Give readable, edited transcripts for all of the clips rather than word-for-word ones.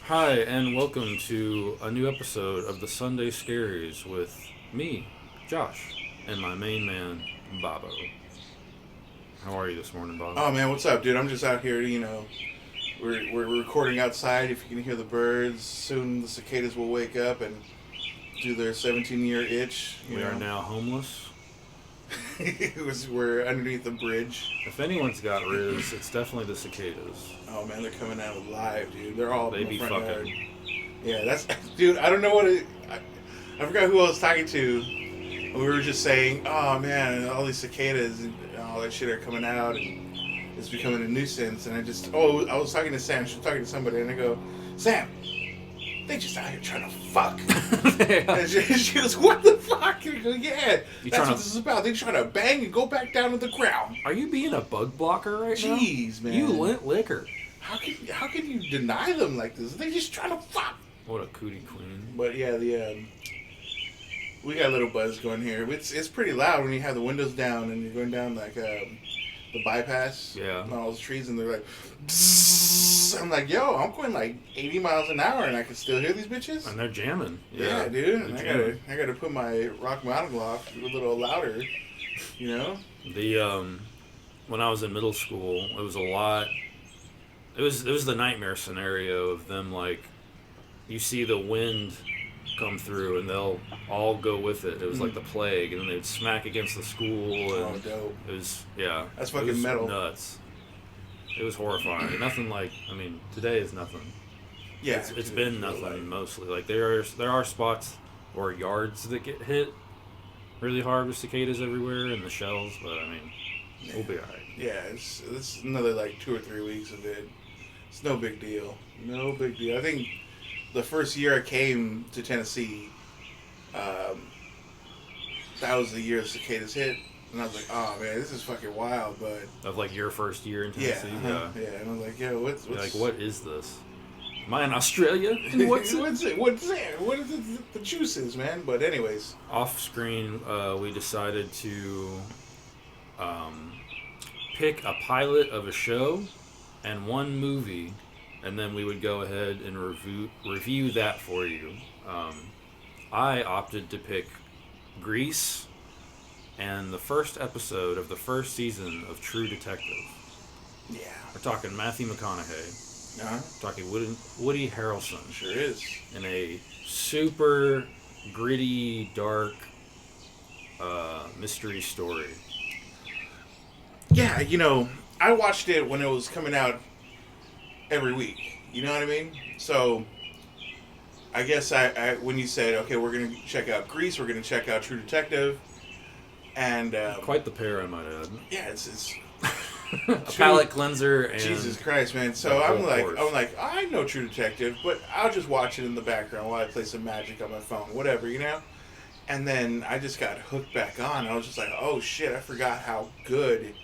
Hi, and welcome to a new episode of the Sunday Scaries with me, Josh, and my main man, Bobo. How are you this morning, Bob? Oh man, what's up, dude? I'm just out here. We're recording outside. If you can hear the birds, soon the cicadas will wake up and do their 17-year itch. We are now homeless. We're underneath the bridge. If anyone's got Riz, it's definitely the cicadas. Oh man, they're coming out alive, dude. They're all They in the be front fucking. yard. Yeah, that's dude. I don't know what I forgot who I was talking to. We were just saying, oh man, all these cicadas and all that shit are coming out, and it's becoming a nuisance. And I was talking to Sam. She was talking to somebody, and I go, Sam, they just out here trying to fuck. Yeah. And she goes, what the fuck? And I go, yeah, You that's tryna- what this is about. They're trying to bang and go back down to the ground. Are you being a bug blocker right now? Jeez, man. You lint liquor. How can you deny them like this? They're just trying to fuck. What a cootie queen. But yeah, we got a little buzz going here. It's pretty loud when you have the windows down and you're going down like the bypass. Yeah. On all those trees, and they're like, bzzz. I'm like, yo, I'm going like 80 miles an hour, and I can still hear these bitches. And they're jamming. Yeah, dude. And They're I gotta put my Rock Mountain off a little louder. You know. When I was in middle school, it was a lot. It was the nightmare scenario of them, like, you see the wind come through and they'll all go with it. It was like the plague, and then they'd smack against the school, Oh, and dope. it was That's it fucking was metal. nuts. It was horrifying. Nothing like, I mean, today is nothing. Yeah. It's been nothing mostly. Like there are spots or yards that get hit really hard with cicadas everywhere and the shells, but I mean, we'll be alright. Yeah, it's another like 2 or 3 weeks of it. It's no big deal. No big deal. I think the first year I came to Tennessee, that was the year the cicadas hit, and I was like, oh man, this is fucking wild. But Of like your first year in yeah, Tennessee, yeah, and I was like, yo, what's You're like, what is this? Am I in Australia? And what's it? What's it? What's it? What is it? The juices, man. But anyways, Off screen, we decided to pick a pilot of a show and one movie, and then we would go ahead and review that for you. I opted to pick Grease and the first episode of the first season of True Detective. yeah, We're talking Matthew McConaughey. We're talking Woody Harrelson sure is. in a super gritty, dark mystery story. Yeah, I watched it when it was coming out every week. You know what I mean? So, I guess I when you said, okay, we're going to check out Grease, we're going to check out True Detective, and Quite the pair, I might add. yeah, it's A palate cleanser and Jesus Christ, man. So the I'm whole like, course. I know True Detective, but I'll just watch it in the background while I play some Magic on my phone, whatever, And then I just got hooked back on. I was just like, oh shit, I forgot how good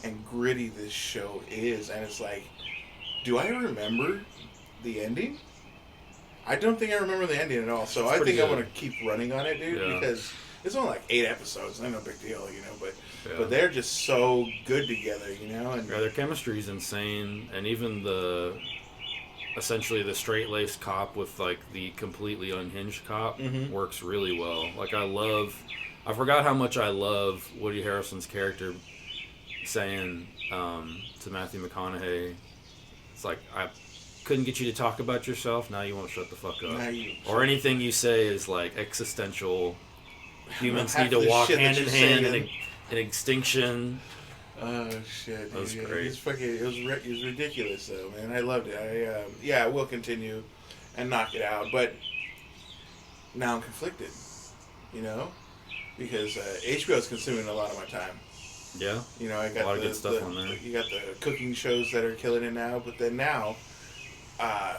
and gritty this show is. And it's like, do I remember the ending? I don't think I remember the ending at all. So It's I pretty think I good. want to keep running on it, dude, Yeah. because it's only like 8 episodes. Not no big deal, But Yeah. but they're just so good together, And Yeah, their chemistry is insane, and even essentially the straight-laced cop with like the completely unhinged cop Mhm. works really well. Like I forgot how much I love Woody Harrelson's character saying to Matthew McConaughey, it's like, I couldn't get you to talk about yourself, now you won't shut the fuck up. Now you- Or anything you say is like existential. Humans Half need to the walk shit that hand in you're hand saying. in extinction. Oh shit! That was dude. great. It was ridiculous though, man. I loved it. I will continue and knock it out, but now I'm conflicted, because HBO is consuming a lot of my time. Yeah. I got A lot of good stuff on there. You got the cooking shows that are killing it now, but then now, I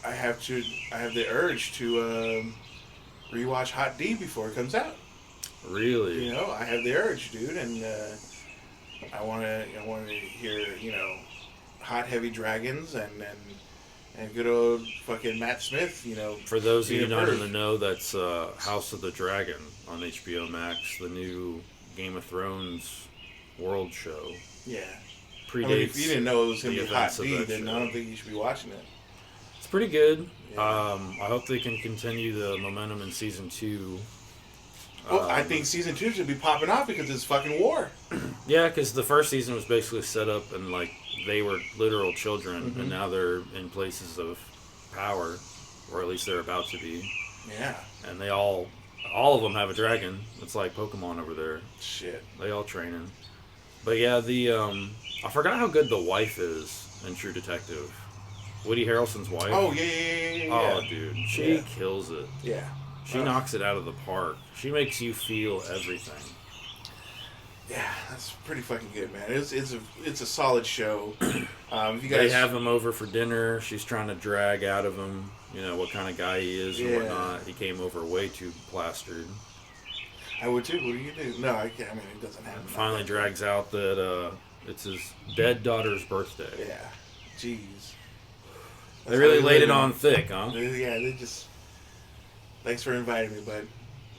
have the urge to rewatch Hot D before it comes out. Really? I have the urge, dude, and I want to hear, hot heavy dragons and good old fucking Matt Smith, For those of you being a not in perv. the know, that's House of the Dragon on HBO Max, the new Game of Thrones world show. Yeah. Predates. I mean, if you didn't know it was going the to be Hot events of D, that then show. I don't think you should be watching it. It's pretty good. Yeah. I hope they can continue the momentum in season 2. Well, I think season 2 should be popping off because it's fucking war. Yeah, because the first season was basically set up and like they were literal children, and now they're in places of power, or at least they're about to be. Yeah. And they all of them have a dragon. It's like Pokemon over there. Shit. They all training. But yeah, the I forgot how good the wife is in True Detective. Woody Harrelson's wife. Oh yeah. Oh, dude, she kills it. Yeah. She knocks it out of the park. She makes you feel everything. Yeah, that's pretty fucking good, man. It's a solid show. If you guys They have him over for dinner. She's trying to drag out of him, what kind of guy he is and whatnot. He came over way too plastered. I would too. What do you do? No, I can't. I mean, it doesn't happen. Finally drags out that it's his dead daughter's birthday. Yeah. Jeez. They really laid it on thick, huh? Yeah, they just... Thanks for inviting me, bud.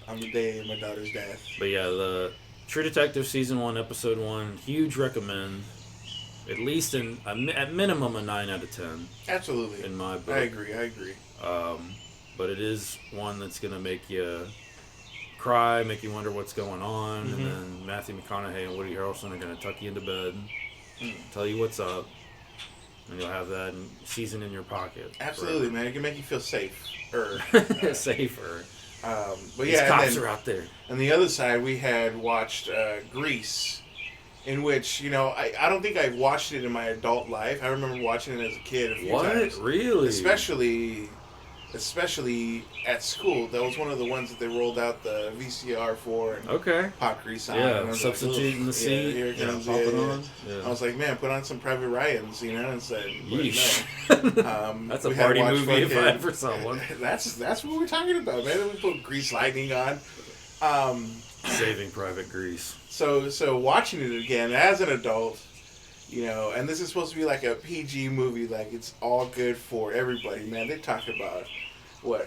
On the day of my daughter's death. But yeah, the True Detective Season 1, Episode 1, huge recommend. At least at minimum a 9 out of 10. Absolutely. In my book. I agree. But it is one that's going to make you cry, make you wonder what's going on, and then Matthew McConaughey and Woody Harrelson are going to tuck you into bed, tell you what's up, and you'll have that season in your pocket. Absolutely, man. It can make you feel safe. Safer. But These yeah, cops are out there. On the other side, we had watched Grease, in which, I don't think I've watched it in my adult life. I remember watching it as a kid a few times. What? Really? Especially at school. That was one of the ones that they rolled out the VCR for and pop Grease on. Yeah, substituting the seat. Yeah, here it comes. Pop it on. Yeah. I was like, man, put on some Private Ryans, instead. Yeesh. No. That's a party movie if I ever saw one. That's what we're talking about, man. We put Grease Lightning on. Saving Private Grease. So watching it again as an adult, and this is supposed to be like a PG movie, like it's all good for everybody, man. They talk about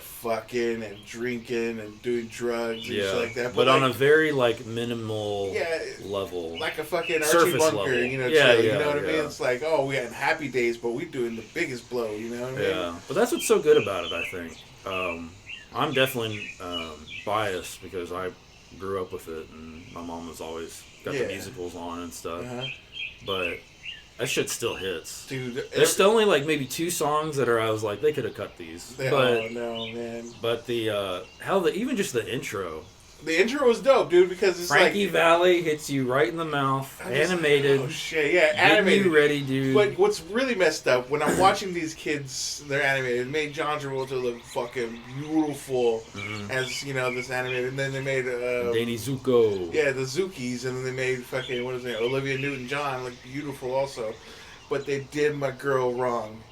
fucking and drinking and doing drugs and shit like that. But on a very minimal level. Like a fucking Archie surface Bunker, level. chill, you know what I mean? It's like, oh, we had happy days, but we doing the biggest blow, you know what I mean? Yeah, but that's what's so good about it, I think. I'm definitely biased because I grew up with it, and my mom was always got the musicals on and stuff. But that shit still hits. Dude, there's still only maybe 2 songs that I was like, they could have cut these. Oh no, man. But the even just the intro. The intro was dope, dude, because it's Frankie Valli hits you right in the mouth. Animated. Oh shit, yeah, animated. You ready, dude? But what's really messed up when I'm watching these kids, they're animated. It made John Travolta look fucking beautiful as this animated, and then they made Danny Zuko. Yeah, the Zookies, and then they made fucking Olivia Newton-John look beautiful also, but they did my girl wrong.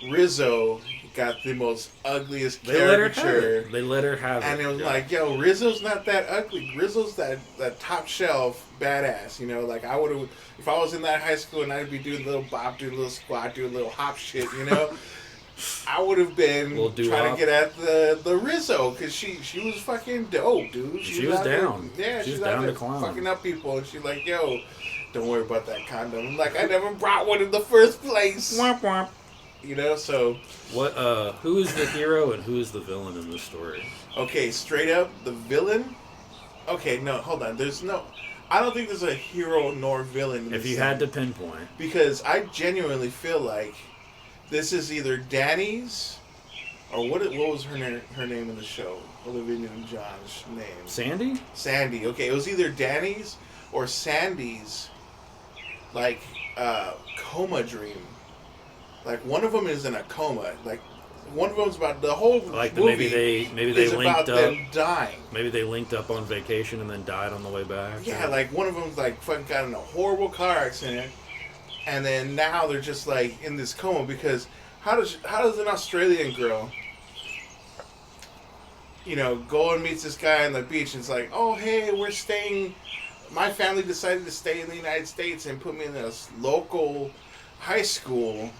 Rizzo got the most ugliest caricature. They let her have it. And it was like, yo, Rizzo's not that ugly. Rizzo's that top shelf badass. Like I would have, if I was in that high school and I'd be doing a little bop, doing a little squat, doing a little hop shit, I would have been trying to get at the Rizzo because she was fucking dope, dude. She was down. She was down to clown. Fucking up people, and she's like, yo, don't worry about that condom. I'm like, I never brought one in the first place. Womp womp. So what? Who is the hero and who is the villain in this story? Okay, straight up, the villain. Okay, no, hold on. I don't think there's a hero nor villain. In if this you had to pinpoint, because I genuinely feel like this is either Danny's or what was her name in the show? Olivia Newton-John's name. Sandy. Okay, it was either Danny's or Sandy's, coma dream. Like one of them is in a coma. Like one of them's about the whole movie. Maybe they is linked about up. Them dying. Maybe they linked up on vacation and then died on the way back. Yeah, like one of them's fucking got in a horrible car accident, and then now they're just in this coma because how does an Australian girl, go and meets this guy on the beach and it's like, oh hey, we're staying. My family decided to stay in the United States and put me in this local high school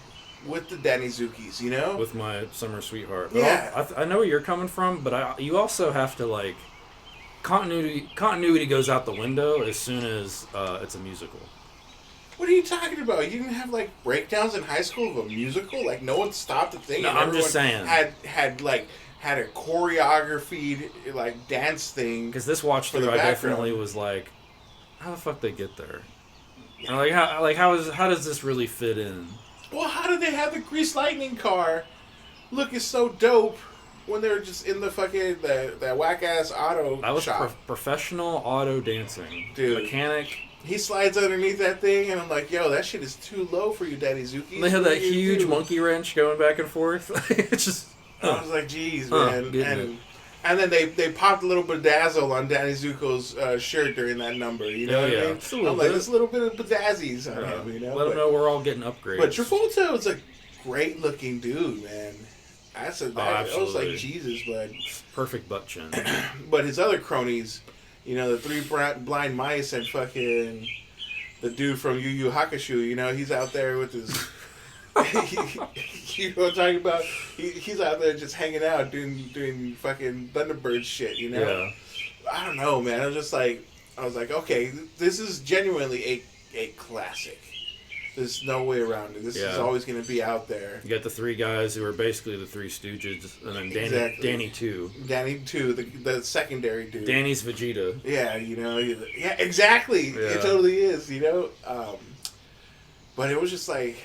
with the Danny Zukis, with my summer sweetheart. But yeah, I know where you're coming from, but you also have to continuity goes out the window as soon as it's a musical. What are you talking about? You didn't have like breakdowns in high school of a musical? Like no one stopped the thing. No, And I'm just everyone saying. had a choreographed like dance thing Because this watch for the through, I background. definitely was like, how the fuck they get there? Or how does this really fit in? Well, how did they have the Grease Lightning car looking so dope when they were just in the fucking that whack ass auto That was shop? professional auto dancing. Dude. Mechanic. He slides underneath that thing, and I'm like, yo, that shit is too low for you, Daddy Zuki. They had that huge monkey wrench going back and forth. It's just. I was like, geez, man. Getting it. And then they popped a little bedazzle on Danny Zuko's shirt during that number. You know what I mean? Just a little I'm like, bit. there's a little bit of bedazzies on him, you know? Let them know we're all getting upgrades. But Travolta was a great looking dude, man. I was absolutely. like, Jesus, bud. Perfect butt chin. But his other cronies, you know, the three blind mice and fucking the dude from Yu Yu Hakusho, you know, he's out there with his. You know what I'm talking about? He's out there just hanging out doing fucking Thunderbird shit, you know? Yeah. I don't know, man. I was like, okay, this is genuinely a classic. There's no way around it. This is always going to be out there. You got the three guys who are basically the Three Stooges, and then Danny too. Danny too, the secondary dude. Danny's Vegeta. Yeah, you know, yeah, exactly. Yeah. It totally is, you know. But it was just like,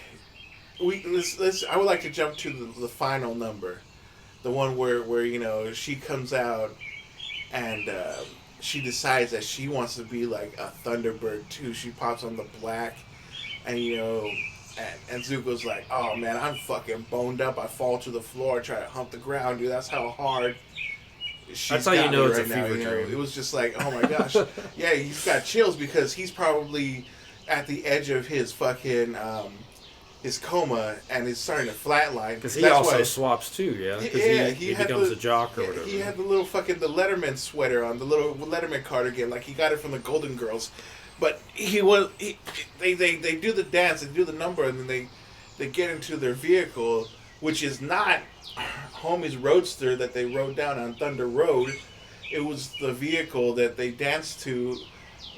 I would like to jump to the final number, the one where you know she comes out and she decides that she wants to be like a Thunderbird too. She pops on the black. And, you know, and Zuko's like, oh, man, I'm fucking boned up. I fall to the floor, try to hump the ground, dude. That's how hard she's That's how you got know me it's right a now, fever you know? dream. It was just like, oh, my gosh. Yeah, he's got chills because he's probably at the edge of his fucking, his coma and is starting to flatline. Because he also swaps too, yeah? Because he becomes a jock or whatever. He had the little fucking, the Letterman sweater on, the little Letterman cardigan, like he got it from the Golden Girls. But they do the dance, they do the number, and then they get into their vehicle, which is not Homie's Roadster that they rode down on Thunder Road. It was the vehicle that they danced to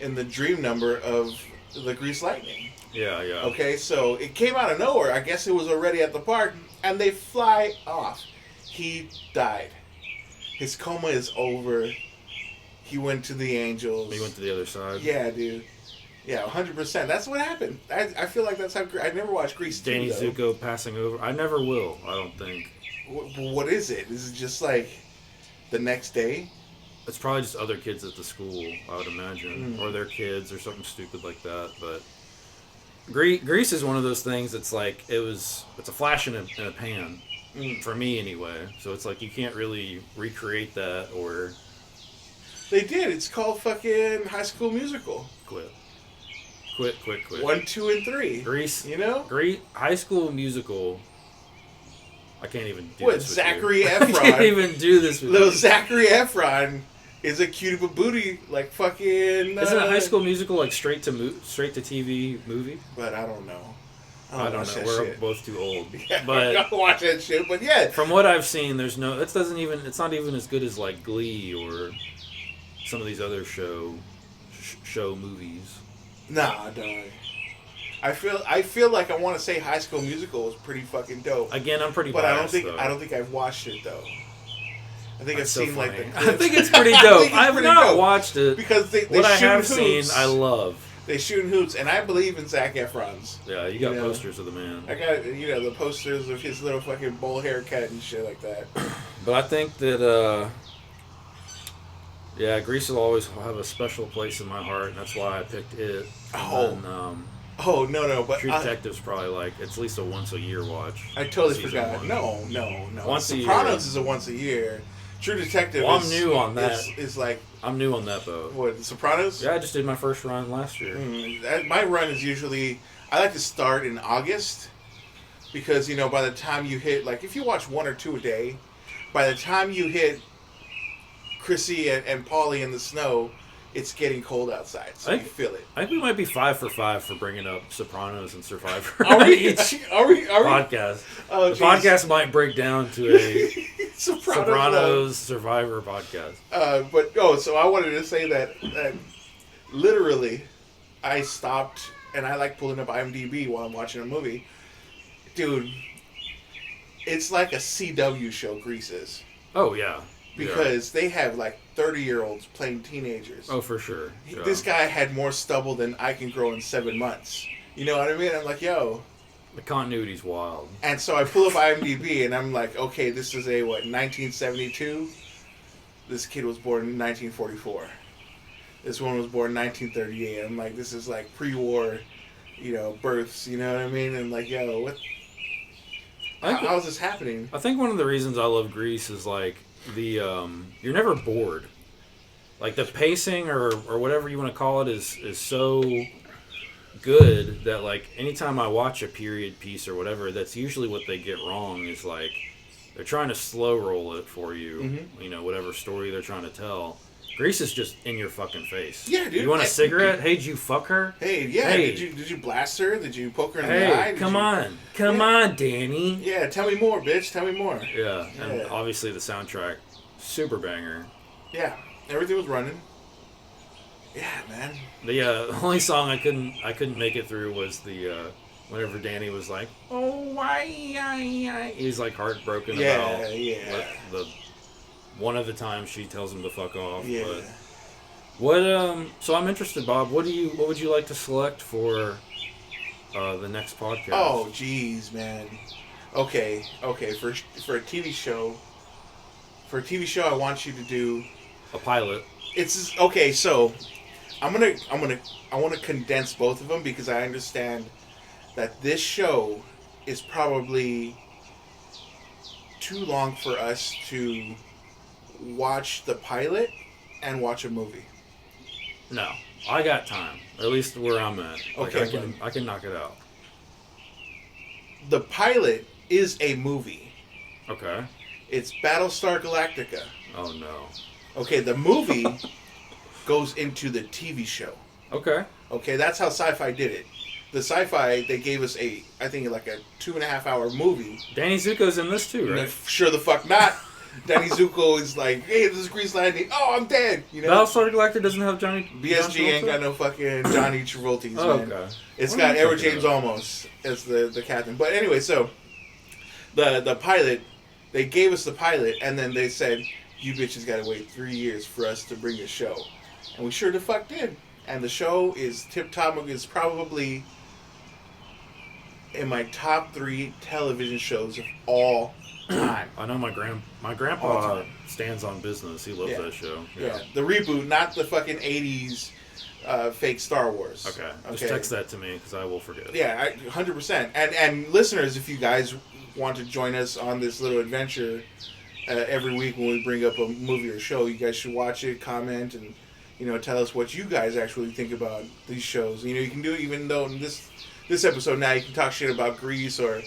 in the dream number of the Grease Lightning. Yeah. Okay, so it came out of nowhere. I guess it was already at the park, and they fly off. He died. His coma is over. He went to the Angels. He went to the other side. Yeah, dude. Yeah, 100%. That's what happened. I feel like that's how... I never watched Grease 2, Danny though. Zuko passing over. I never will, I don't think. What is it? Is it just like the next day? It's probably just other kids at the school, I would imagine. Or their kids or something stupid like that. But Grease is one of those things that's like, it's a flash in a pan. For me, anyway. So it's like you can't really recreate that or... They did. It's called fucking High School Musical. Quit. 1, 2, and 3. Grease. You know? High School Musical. I can't even do What, this with Zachary you. Efron? I can't even do this with Little you. Zachary Efron is a cutie booty, like fucking... Isn't a High School Musical like straight to TV movie? But I don't know. I don't know. We're both too old. Yeah, but I gotta watch that shit. But yeah, from what I've seen, there's no. It's not even as good as like Glee or some of these other show movies. Nah, dog. I feel like I want to say High School Musical was pretty fucking dope. Again, I'm pretty. But biased, I don't think I've watched it though. I think That's I've so seen like funny. the clips. I think it's pretty dope. I I've pretty not dope watched it because they what I shoot have hoops. seen, I love. They shoot hoops, and I believe in Zac Efron's. Yeah, you got know, posters of the man. I got the posters of his little fucking bowl haircut and shit like that. But I think that Grease will always have a special place in my heart, and that's why I picked it. And then, Oh no! But True Detective's probably like it's at least a once a year watch. I totally Season forgot. 1. No. Once a year. Sopranos is a once a year. True Detective. Well, I'm new on that. Is like I'm new on that boat. what? Sopranos? Yeah, I just did my first run last year. My run is usually I like to start in August because by the time you hit if you watch 1 or 2 a day, by the time you hit Chrissy and Paulie in the snow, it's getting cold outside, so you feel it. I think we might be 5 for 5 for bringing up Sopranos and Survivor. Are we? Each Are we? podcast. Oh, the podcast might break down to a Sopranos Survivor podcast. So I wanted to say that literally, I stopped and I like pulling up IMDb while I'm watching a movie. Dude, it's like a CW show, Grease is. Oh yeah. Because they have like 30-year-olds playing teenagers. Oh, for sure. Yeah. This guy had more stubble than I can grow in 7 months. You know what I mean? I'm like, yo. The continuity's wild. And so I pull up IMDb and I'm like, okay, this is a, 1972? This kid was born in 1944. This one was born in 1938. I'm like, this is like pre-war, births, you know what I mean? And like, yo, what? How is this happening? I think one of the reasons I love Grease is like you're never bored. Like the pacing or whatever you want to call it is so good that like anytime I watch a period piece or whatever, that's usually what they get wrong is like they're trying to slow roll it for you, whatever story they're trying to tell. Grease is just in your fucking face. Yeah, dude. You want a cigarette? Hey, did you fuck her? Hey, yeah. Hey. Did you blast her? Did you poke her in the eye? Come on, Danny. Yeah, tell me more, bitch. Tell me more. Yeah, and obviously the soundtrack, super banger. Yeah, everything was running. Yeah, man. The only song I couldn't make it through was the whenever Danny was like, oh why, he's like heartbroken about the one of the times she tells him to fuck off. Yeah. But so I'm interested, Bob. What would you like to select for the next podcast? Oh, jeez, man. Okay. For a TV show, I want you to do a pilot. It's okay. So, I want to condense both of them because I understand that this show is probably too long for us to watch the pilot and watch a movie. No, I got time. At least where I'm at. Like, okay, I can knock it out. The pilot is a movie. Okay. It's Battlestar Galactica. Oh no. Okay, the movie goes into the TV show. Okay. Okay, that's how Sci-Fi did it. The Sci-Fi, they gave us I think like a 2.5 hour movie. Danny Zuko's in this too, right? Sure the fuck not. Danny Zuko is like, hey, this is Grease Landing. Oh, I'm dead. Battlestar Galactica doesn't have Johnny. BSG ain't got no fucking Johnny Travolta's, man. Okay. It's got Edward James Olmos as the captain. But anyway, so the pilot, they gave us the pilot, and then they said, you bitches got to wait 3 years for us to bring a show, and we sure the fuck did. And the show is tip top. It's probably in my top 3 television shows of all time. I know my grandpa stands on business. He loves that show. Yeah, the reboot, not the fucking 80s fake Star Wars. Okay. Just text that to me because I will forget. Yeah, 100%. And listeners, if you guys want to join us on this little adventure every week when we bring up a movie or show, you guys should watch it, comment, and tell us what you guys actually think about these shows. You can do it even though in this episode now you can talk shit about Grease or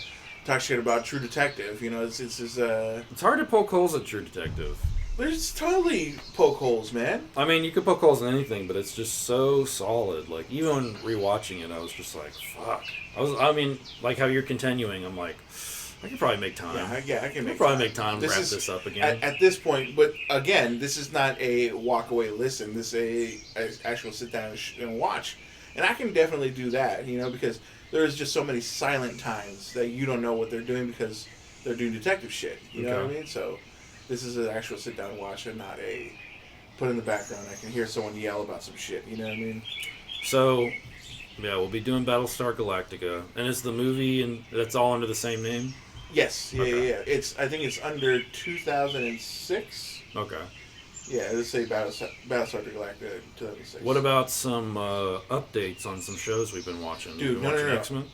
talk shit about True Detective. It's hard to poke holes at True Detective. There's totally poke holes, man. I mean, you could poke holes in anything, but it's just so solid. Like, even rewatching it, I was just like, fuck. Like how you're continuing, I'm like, I could probably make time. Yeah, I can make time to wrap this up again. At this point, but again, this is not a walk away listen. This is a actual sit down and watch. And I can definitely do that, because there's just so many silent times that you don't know what they're doing because they're doing detective shit. You know what I mean? So this is an actual sit down and watch and not a put in the background. I can hear someone yell about some shit. You know what I mean? So, yeah, we'll be doing Battlestar Galactica. And it's the movie, and that's all under the same name? Yes. Yeah. I think it's under 2006. Okay. Yeah, let's say Battlestar Galactica 2006. What about some updates on some shows we've been watching? Dude, no. X-Men?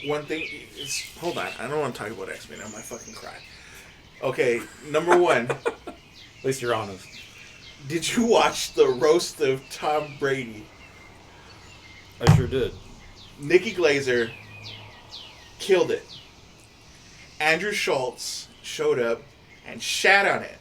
One thing is, hold on, I don't want to talk about X-Men. I might fucking cry. Okay, number one. At least you're honest. Did you watch the roast of Tom Brady? I sure did. Nikki Glazer killed it. Andrew Schultz showed up and shat on it.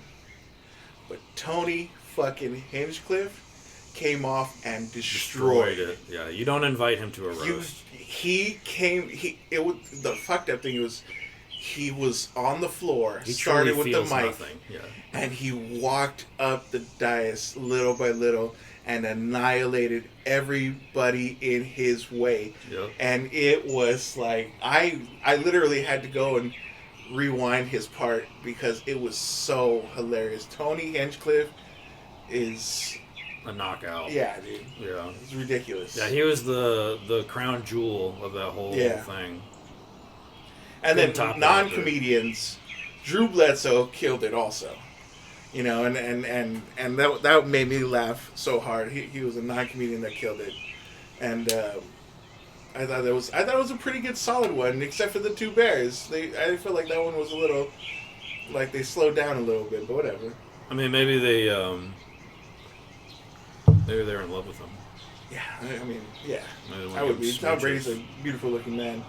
But Tony fucking Hinchcliffe came off and destroyed it. Yeah, you don't invite him to a roast. The fucked up thing was he was on the floor, he started with the mic, nothing. Yeah. and he walked up the dais little by little and annihilated everybody in his way. Yep. And it was like I literally had to go and rewind his part because it was so hilarious. Tony Hinchcliffe is A knockout. yeah, dude. Yeah. It's ridiculous. Yeah, he was the crown jewel of that whole Yeah. thing. And Couldn't then top it non-comedians, Drew Bledsoe killed it also. You know, and that made me laugh so hard. He was a non-comedian that killed it, and I thought it was a pretty good solid one, except for the two bears. I feel like that one was a little like they slowed down a little bit, but whatever. I mean, maybe they they're in love with him. Yeah, I mean, yeah, Maybe they wanna I would give be. him Tom Brady's switches. a beautiful looking man.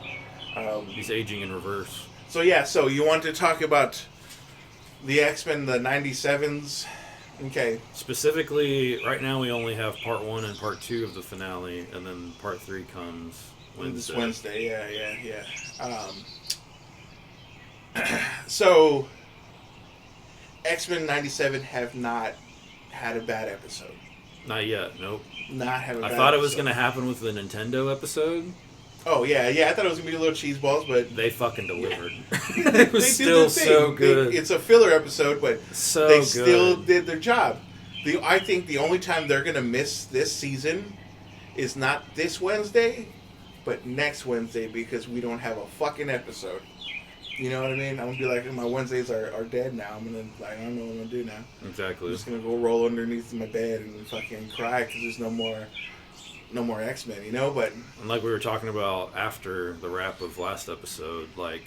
He's aging in reverse. So yeah, so you want to talk about the X-Men, the 97s? Okay. Specifically, right now we only have part 1 and part 2 of the finale, and then part 3 comes This Wednesday. Wednesday, yeah. So, X-Men 97 have not had a bad episode. Not yet, nope. Not have a bad I thought it was episode. going to happen with the Nintendo episode. Oh, yeah, I thought it was going to be little cheese balls, but They fucking delivered. they It was did still their thing. so good. It's a filler episode, but So they good. still did their job. I think the only time they're going to miss this season is not this Wednesday, but next Wednesday because we don't have a fucking episode. You know what I mean? I'm going to be like, my Wednesdays are dead now. I'm going to, like, I don't know what I'm going to do now. I'm Exactly. just going to go roll underneath my bed and fucking cry because there's no more X-Men, you know? But And like we were talking about after the wrap of last episode, like,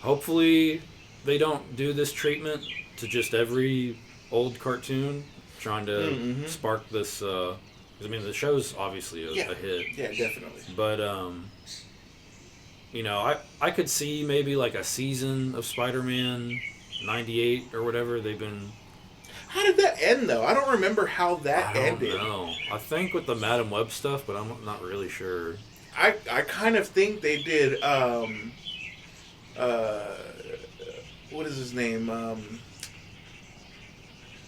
hopefully they don't do this treatment to just every old cartoon, trying to spark this. 'Cause, I mean, the show's obviously a hit, yeah, definitely. but you know, I could see maybe like a season of Spider-Man '98 or whatever. They've been. How did that end, though? I don't remember how that I don't ended. know. I think with the Madam Web stuff, but I'm not really sure. I kind of think they did what is his name?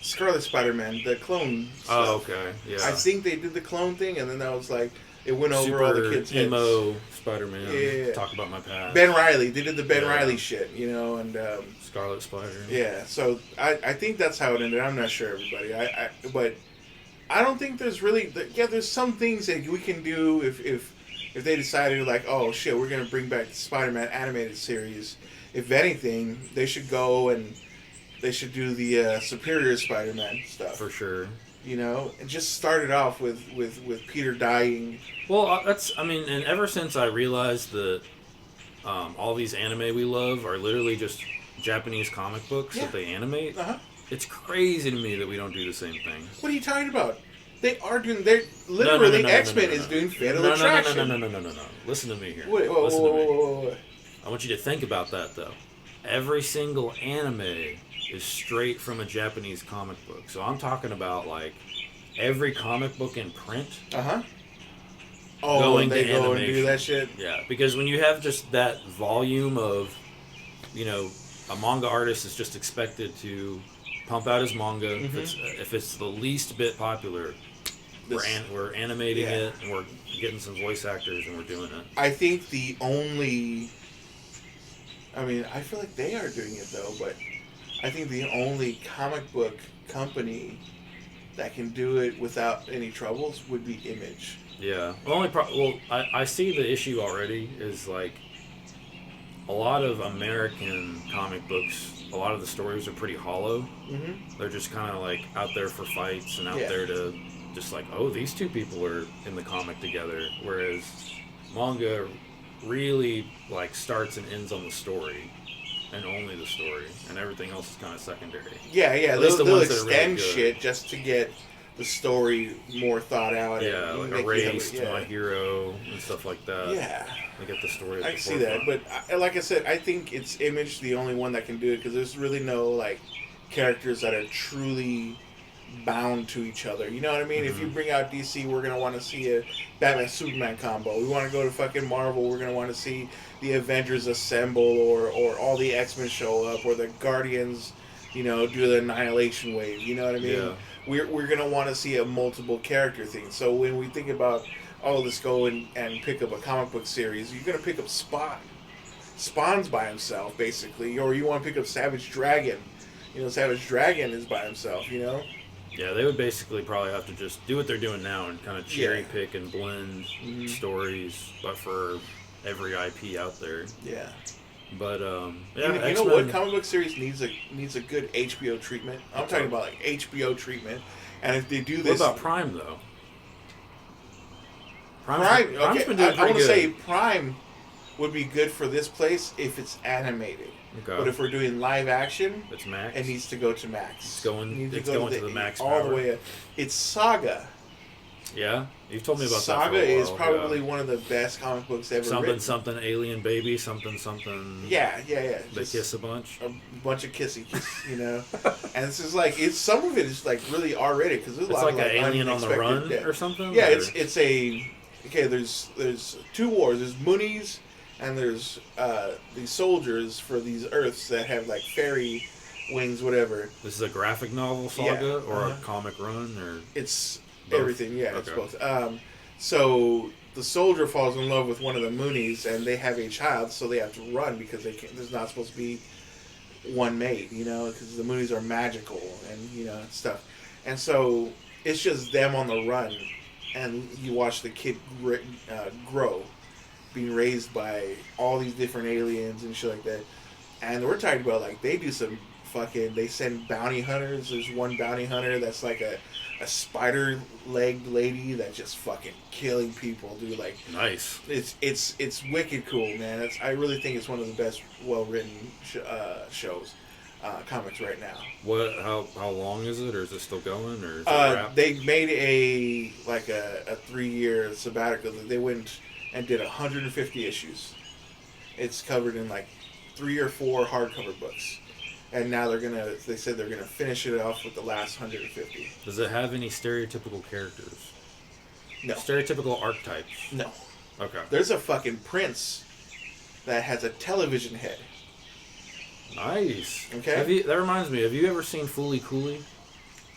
Scarlet Spider-Man, the clone stuff. Oh, okay, yeah. I think they did the clone thing, and then that was like it went over all the kids' heads. emo Spider-Man. Yeah. Talk about my past. Ben Riley, they did the Ben Yeah. Riley shit, you know, and Scarlet Spider. yeah. So I think that's how it ended. I'm not sure, everybody. But I don't think there's really there's some things that we can do if they decided like, oh shit, we're gonna bring back the Spider-Man animated series. If anything, they should go and they should do the Superior Spider-Man stuff. For sure. You know, and just start it off with Peter dying. Well, I mean, and ever since I realized that all these anime we love are literally just Japanese comic books Yeah. that they animate, Uh-huh. it's crazy to me that we don't do the same thing. What are you talking about? They are doing. They're literally X-Men is doing Fatal Attraction. No. Listen to me here. Wait, Listen to me. whoa. I want you to think about that, though. Every single anime is straight from a Japanese comic book. So I'm talking about, like, every comic book in print. Uh-huh. Oh, Going they to go and do animation. that shit? Yeah, because when you have just that volume of, you know, a manga artist is just expected to pump out his manga. If it's the least bit popular, we're animating it, and we're getting some voice actors, and we're doing it. I think the only... I mean, I feel like they are doing it, though, but I think the only comic book company that can do it without any troubles would be Image. Yeah. I see the issue already is, like, a lot of American comic books, a lot of the stories are pretty hollow. Mm-hmm. They're just kind of, like, out there for fights and out Yeah. there to just, like, oh, these two people are in the comic together. Whereas manga really, like, starts and ends on the story. And only the story. And everything else is kind of secondary. Yeah, At least they'll the ones that are really extend good. shit just to get the story more thought out. Yeah, and like make you have Erased, it- My Hero, and stuff like that. Yeah. They get the story at I the see that, forefront. but like I said, I think it's Image the only one that can do it because there's really no like characters that are truly bound to each other. You know what I mean? If you bring out DC, we're gonna want to see a Batman Superman combo. We want to go to fucking Marvel. We're gonna want to see the Avengers assemble, or all the X-Men show up, or the Guardians do the annihilation wave. You know what I mean? Yeah. We're gonna want to see a multiple character thing. So when we think about, oh, let's go and pick up a comic book series, you're gonna pick up Spawn. Spawn's by himself, basically, or you want to pick up Savage Dragon. Savage Dragon is by himself. Yeah, they would basically probably have to just do what they're doing now and kind of cherry pick and blend stories, but for every IP out there. Yeah. But you know what comic book series needs a good HBO treatment. I'm talking about like HBO treatment, and if they do this, what about Prime though? Prime. Prime's Okay, been doing I want pretty to say good. Prime would be good for this place if it's animated. Okay. But if we're doing live action, It's Max. it needs to go to Max. It's going to the Max all power. the way up. It's Saga. Yeah, you've told me about Saga that for a while. is probably one of the best comic books ever written. Something alien baby, something. Yeah. They Just kiss a bunch. a bunch of kissy and this is like some of it is like really R-rated because there's a It's lot like of an alien on the run death. or something. Yeah, or? it's a there's two wars. There's Moonies and there's these soldiers for these Earths that have like fairy wings, whatever. This is a graphic novel saga or a uh-huh. comic run or It's both? everything. Yeah, Okay. it's both. So the soldier falls in love with one of the Moonies, and they have a child, so they have to run because they can't. There's not supposed to be one mate, because the Moonies are magical and stuff. And so it's just them on the run, and you watch the kid grow, being raised by all these different aliens and shit like that. And we're talking about like they do some they send bounty hunters. There's one bounty hunter that's like a spider-legged lady that's just fucking killing people, dude. Like nice. It's wicked cool, man. I really think it's one of the best well-written shows, comics right now. What? How long is it, or is it still going, or is it wrapped? They made a 3-year sabbatical. They went and did 150 issues. It's covered in like 3 or 4 hardcover books. And now they said they're gonna finish it off with the last 150. Does it have any stereotypical characters? No. Stereotypical archetypes? No. Okay. There's a fucking prince that has a television head. Nice. Okay. That reminds me, have you ever seen Fooly Cooley?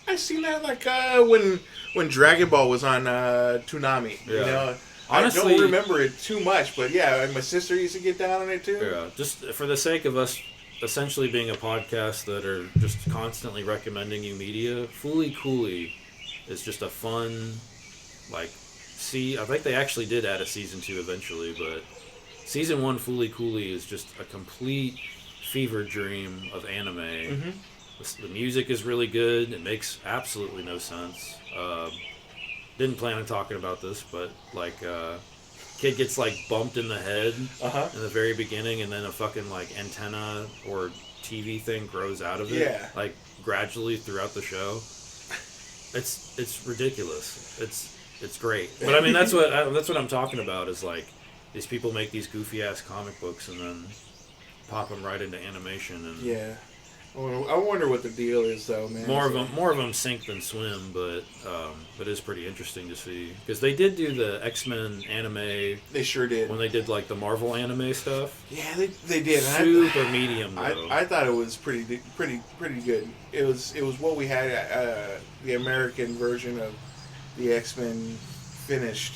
I seen that like when Dragon Ball was on Toonami. Yeah. Honestly, I don't remember it too much, but yeah, my sister used to get down on it too. Yeah. Just for the sake of us essentially being a podcast that are just constantly recommending you media, Fooly Cooley is just a fun, I think they actually did add a season 2 eventually, but season 1 Fooly Cooley is just a complete fever dream of anime. Mm-hmm. The music is really good. It makes absolutely no sense. Didn't plan on talking about this, but kid gets bumped in the head in the very beginning, and then a fucking antenna or TV thing grows out of it. Yeah. Gradually throughout the show. It's ridiculous. It's great. But I mean that's what I'm talking about is these people make these goofy ass comic books and then pop them right into animation and yeah. I wonder what the deal is, though, man. More of them sink than swim, but it's pretty interesting to see because they did do the X-Men anime. They sure did when they did the Marvel anime stuff. Yeah, they did. Super medium though. I thought it was pretty good. It was what we had the American version of the X-Men finished.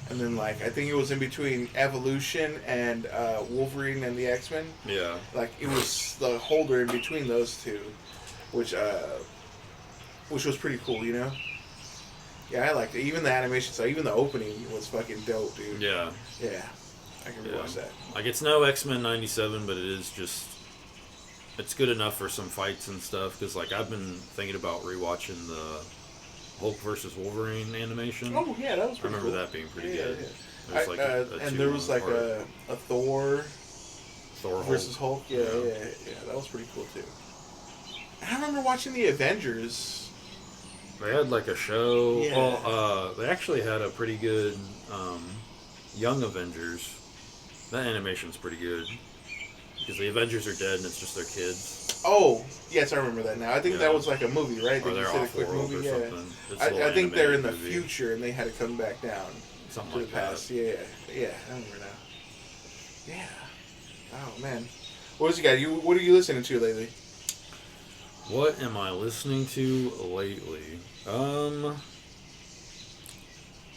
And then, I think it was in between Evolution and Wolverine and the X-Men. Yeah. It was the holder in between those two, which was pretty cool, Yeah, I liked it. Even the animation style, even the opening was fucking dope, dude. Yeah. Yeah. I can rewatch that. It's no X-Men 97, but it is just... It's good enough for some fights and stuff, because, I've been thinking about rewatching the Hulk versus Wolverine animation. Oh yeah, that was pretty I cool. remember that being pretty good. Yeah. It was and there was a Thor versus Hulk. Yeah, that was pretty cool too. I remember watching the Avengers. They had a show. Yeah. Well, they actually had a pretty good Young Avengers. That animation's pretty good because the Avengers are dead and it's just their kids. Oh, yes, I remember that now. I think that was a movie, right? Or they're off world or something. I think they're in the future and they had to come back down something to like the past. that. Yeah, I remember now. Yeah. Oh man, what else you got? What are you listening to lately? What am I listening to lately?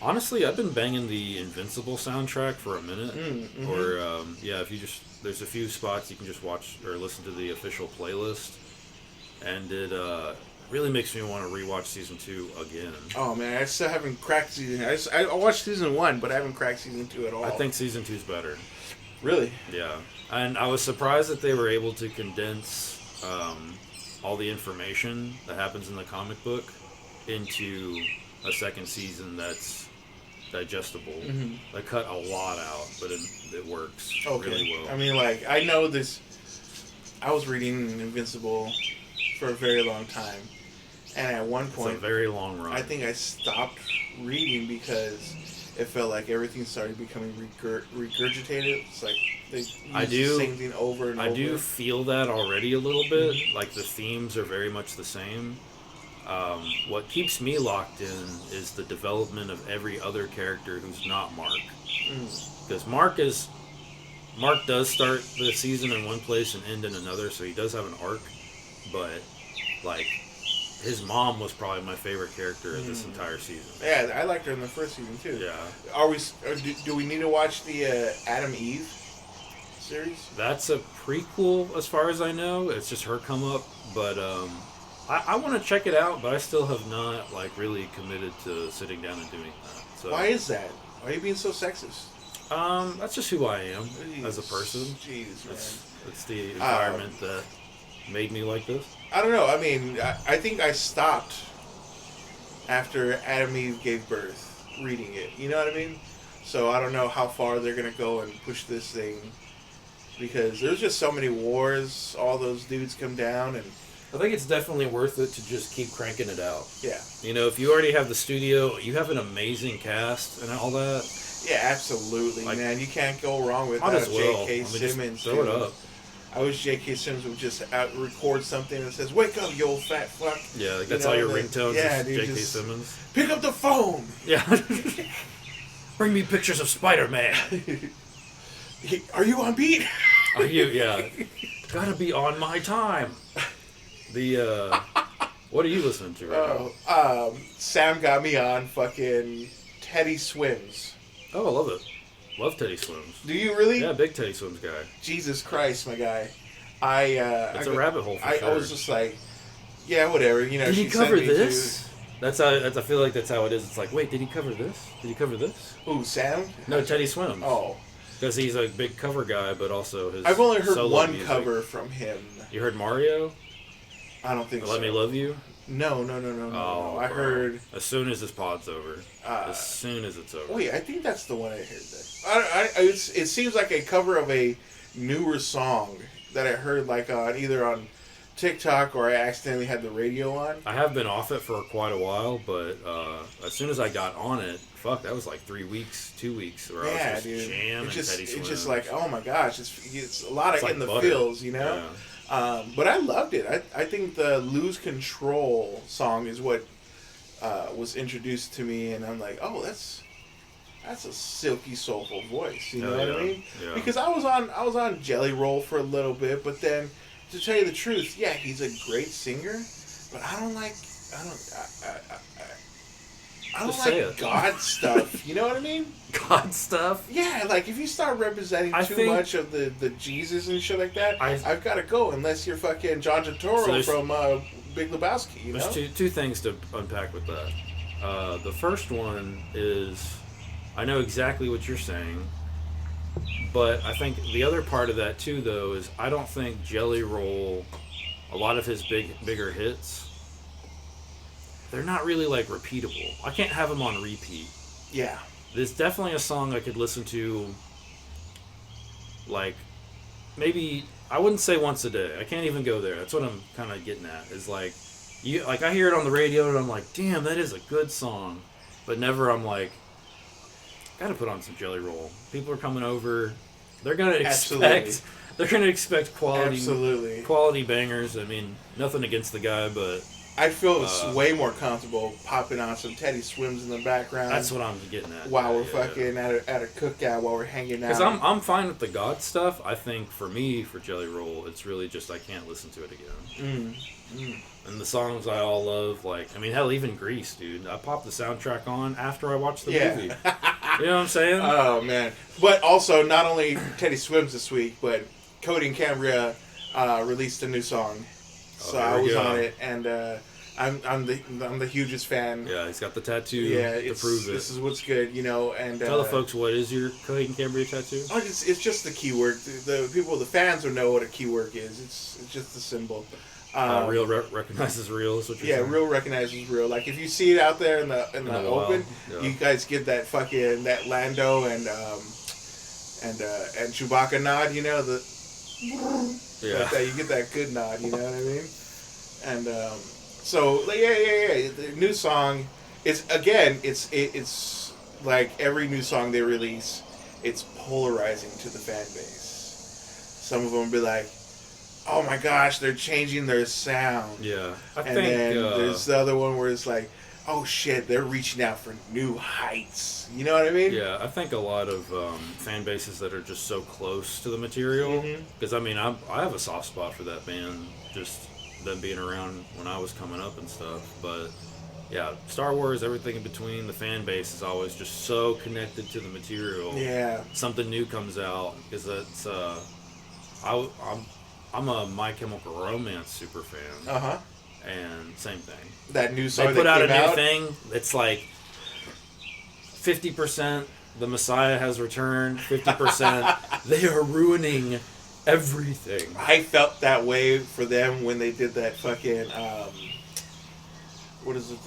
Honestly, I've been banging the Invincible soundtrack for a minute. Mm-hmm. Or yeah, if you just there's a few spots you can just watch or listen to the official playlist, and it really makes me want to rewatch season 2 again. Oh man, I still haven't cracked season. I watched season 1, but I haven't cracked season 2 at all. I think season 2's better. Really. Yeah, and I was surprised that they were able to condense all the information that happens in the comic book into a second season that's digestible. Mm-hmm. They cut a lot out, but it works Okay. really well. I mean, like I know this. I was reading Invincible for a very long time, and at one It's a point, very long run. I think I stopped reading because it felt like everything started becoming regurgitated. It's like they use the same thing over and over. I do feel that already a little bit. Like the themes are very much the same. What keeps me locked in is the development of every other character who's not Mark. Because Mark does start the season in one place and end in another, so he does have an arc. But like his mom was probably my favorite character of this entire season. Yeah, I liked her in the first season too. Yeah. Are we? Do we need to watch the Adam Eve series? That's a prequel, as far as I know. It's just her come up, but I want to check it out, but I still have not like really committed to sitting down and doing that. So why is that? Why are you being so sexist? that's just who I am as a person. Jeez, man. It's the environment that made me like this. I don't know. I mean, I think I stopped after Adam Eve gave birth reading it. You know what I mean? So I don't know how far they're gonna go and push this thing because there's just so many wars. All those dudes come down and. I think it's definitely worth it to just keep cranking it out. Yeah. You know, if you already have the studio, you have an amazing cast and all that. Yeah, absolutely, like, man. You can't go wrong with might as well. J.K. Simmons. Throw it up. I wish J.K. Simmons would just record something that says, "Wake up, you old fat fuck." Yeah, like that's all your ringtones. Yeah, is dude, J.K. Simmons. Pick up the phone. Yeah. Bring me pictures of Spider-Man. Are you on beat? Are you? Yeah. Gotta be on my time. The what are you listening to right now? Sam got me on fucking Teddy Swims. Oh, I love it. Love Teddy Swims. Do you really? Yeah, big Teddy Swims guy. Jesus Christ, my guy. It's a rabbit hole for sure. I was just like, yeah, whatever. You know, did he she cover sent me this? That's how. I feel like that's how it is. It's like, wait, did he cover this? Did he cover this? Ooh, Sam? No, Teddy Swims. Oh. Because he's a big cover guy, but also his. I've only heard solo one music. cover from him. You heard Mario? I don't think so. Let Me Love You? No. Oh, I bro. heard. As soon as this pod's over. As soon as it's over. Wait, I think that's the one I heard. It seems like a cover of a newer song that I heard like either on TikTok or I accidentally had the radio on. I have been off it for quite a while, but as soon as I got on it, fuck, that was like 3 weeks, 2 weeks, where I was just dude. jamming Teddy Swims. It's just like, oh my gosh, it's a lot of like in the butter. feels, you know? Yeah. But I loved it. I think the Lose Control song is what was introduced to me, and I'm like, oh, that's a silky, soulful voice. You know what I mean? Yeah. Because I was on Jelly Roll for a little bit, but then to tell you the truth, yeah, he's a great singer, but I don't like God stuff. You know what I mean? God stuff? Yeah, like if you start representing too much of the Jesus and shit like that, I've got to go unless you're fucking John Turturro from Big Lebowski. You know? There's two things to unpack with that. The first one is I know exactly what you're saying, but I think the other part of that too, though, is I don't think Jelly Roll, a lot of his bigger hits, they're not really like repeatable. I can't have them on repeat. Yeah. There's definitely a song I could listen to, like, maybe, I wouldn't say once a day. I can't even go there. That's what I'm kind of getting at. Is like, I hear it on the radio and I'm like, damn, that is a good song. But never I'm like, gotta put on some Jelly Roll. People are coming over. They're gonna expect quality bangers. I mean, nothing against the guy, but I feel it's way more comfortable popping on some Teddy Swims in the background. That's what I'm getting at. While we're fucking at a cookout, while we're hanging out. Because I'm fine with the God stuff. I think for me, for Jelly Roll, it's really just I can't listen to it again. And the songs I all love, like, I mean, hell, even Grease, dude. I popped the soundtrack on after I watched the movie. You know what I'm saying? Oh, man. But also, not only Teddy Swims this week, but Cody and Cambria released a new song. So I was on it, and I'm the hugest fan. Yeah, he's got the tattoo to prove it. This is what's good, you know. And tell the folks, what is your Cody and Cambria tattoo? Oh, it's just the keyword. The fans will know what a keyword is. It's just the symbol. Real recognizes real is what you're saying? Real recognizes real. Like if you see it out there in the open, you guys give that fucking that Lando and Chewbacca nod. You know you get that good nod. You know what I mean? And so the new song is it's like every new song they release, it's polarizing to the fan base. Some of them will be like, oh my gosh, they're changing their sound. Yeah. And then there's the other one where it's like, oh shit, they're reaching out for new heights. You know what I mean? Yeah, I think a lot of fan bases that are just so close to the material. Because, I mean, I have a soft spot for that band, just them being around when I was coming up and stuff. But, yeah, Star Wars, everything in between, the fan base is always just so connected to the material. Yeah. Something new comes out, because that's... I'm a My Chemical Romance super fan. And same thing. That new song they put out a new thing. It's like 50% the Messiah has returned. 50% they are ruining everything. I felt that way for them when they did that fucking what is it,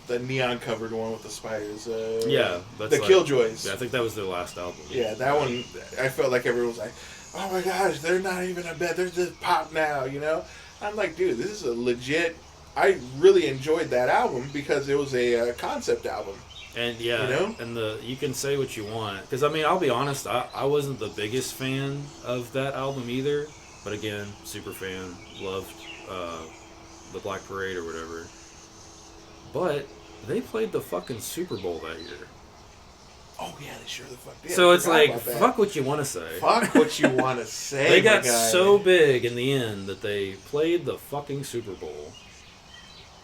the neon covered one with the spiders. That's the like, Killjoys. Yeah, I think that was their last album. Yeah, that one. I felt like everyone was like, oh my gosh, they're not even a band. They're just pop now, you know? I'm like, dude, this is a legit... I really enjoyed that album because it was a concept album. And you can say what you want. Because, I mean, I'll be honest, I wasn't the biggest fan of that album either. But again, super fan. Loved the Black Parade or whatever. But they played the fucking Super Bowl that year. Oh, yeah, they sure the fuck did. So it's like, fuck what you want to say. Fuck what you want to say. They got so big in the end that they played the fucking Super Bowl.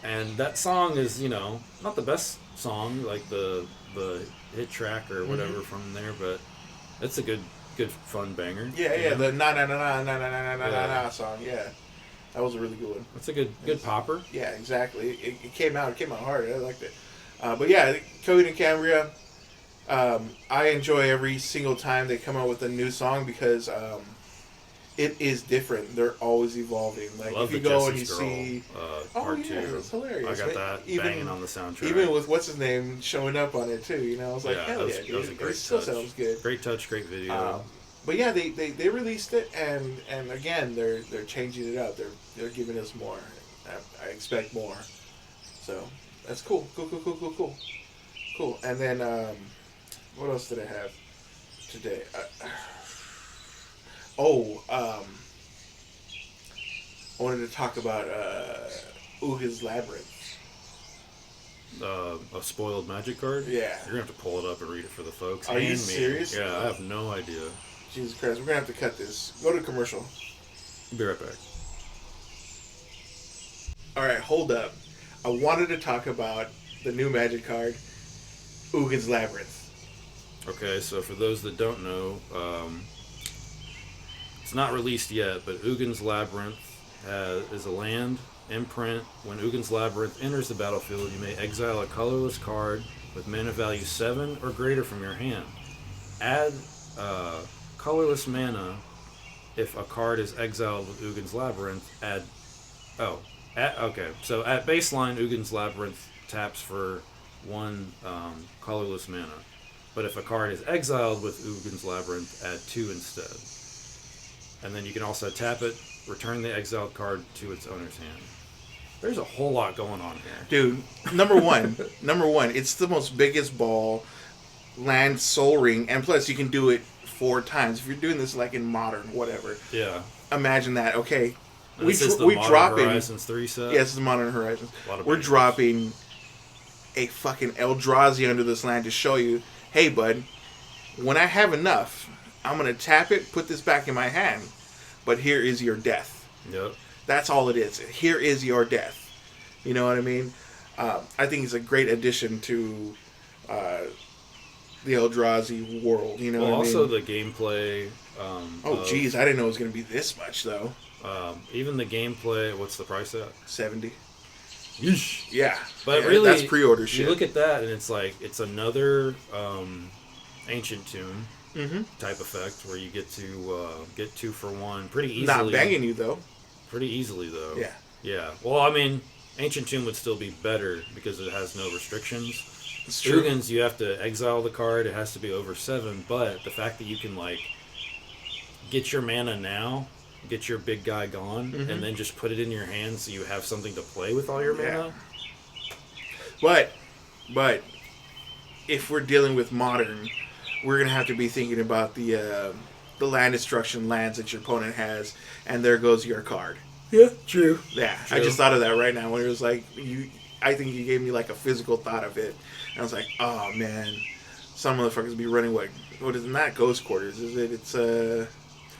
And that song is, not the best song, like the hit track or whatever from there, but it's a good fun banger. Yeah, the na song, yeah. That was a really good one. It's a good popper. Yeah, exactly. It came out hard. I liked it. But yeah, Cody and Cambria, I enjoy every single time they come out with a new song because it is different. They're always evolving. Like love if you the go Jesse's and you Girl, see, part two. It's hilarious. I got that banging on the soundtrack. Even with what's his name showing up on it too. I was like, hell yeah, dude. That was a great it still touch. sounds good. Great touch, great video. But yeah, they released it, and again they're changing it up. They're giving us more. I expect more. So that's cool. Cool. And then what else did I have today? I wanted to talk about Uga's Labyrinth. A spoiled magic card? Yeah. You're going to have to pull it up and read it for the folks. Are you serious? Yeah, I have no idea. Jesus Christ, we're going to have to cut this. Go to commercial. Be right back. Alright, hold up. I wanted to talk about the new magic card, Uga's Labyrinth. Okay, so for those that don't know, it's not released yet, but Ugin's Labyrinth is a land imprint. When Ugin's Labyrinth enters the battlefield, you may exile a colorless card with mana value 7 or greater from your hand. Add colorless mana if a card is exiled with Ugin's Labyrinth. So at baseline, Ugin's Labyrinth taps for 1 colorless mana. But if a card is exiled with Ugin's Labyrinth, add 2 instead. And then you can also tap it, return the exiled card to its owner's hand. There's a whole lot going on here. Dude, number one, it's the most biggest ball, land Soul Ring, and plus you can do it 4 times. If you're doing this like in Modern, whatever. Yeah. Imagine that. Okay, This is the we Modern dropping. Horizons 3 set. Yes, this is Modern Horizons. We're bangers. dropping a fucking Eldrazi under this land to show you, hey, bud, when I have enough, I'm gonna tap it, put this back in my hand, but here is your death. Yep. That's all it is. Here is your death. You know what I mean? I think it's a great addition to the Eldrazi world. You know Well, what also I mean? the gameplay. Geez, I didn't know it was going to be this much, though. Even the gameplay. What's the price at? 70. Yeesh. Yeah. But yeah, really, that's pre-order shit. You look at that, and it's like it's another ancient tomb type effect where you get to get 2 for 1 pretty easily. Not banging you, though. Pretty easily, though. Yeah. Yeah. Well, I mean, ancient tomb would still be better because it has no restrictions. It's true. Ugins, you have to exile the card. It has to be over 7. But the fact that you can like get your mana now, get your big guy gone, and then just put it in your hand so you have something to play with all your mana. But if we're dealing with modern, we're gonna have to be thinking about the land destruction lands that your opponent has, and there goes your card. Yeah, true. Yeah, True. I just thought of that right now when it was like I think you gave me like a physical thought of it, and I was like, oh man, some motherfuckers be running what is not Ghost Quarters, is it? It's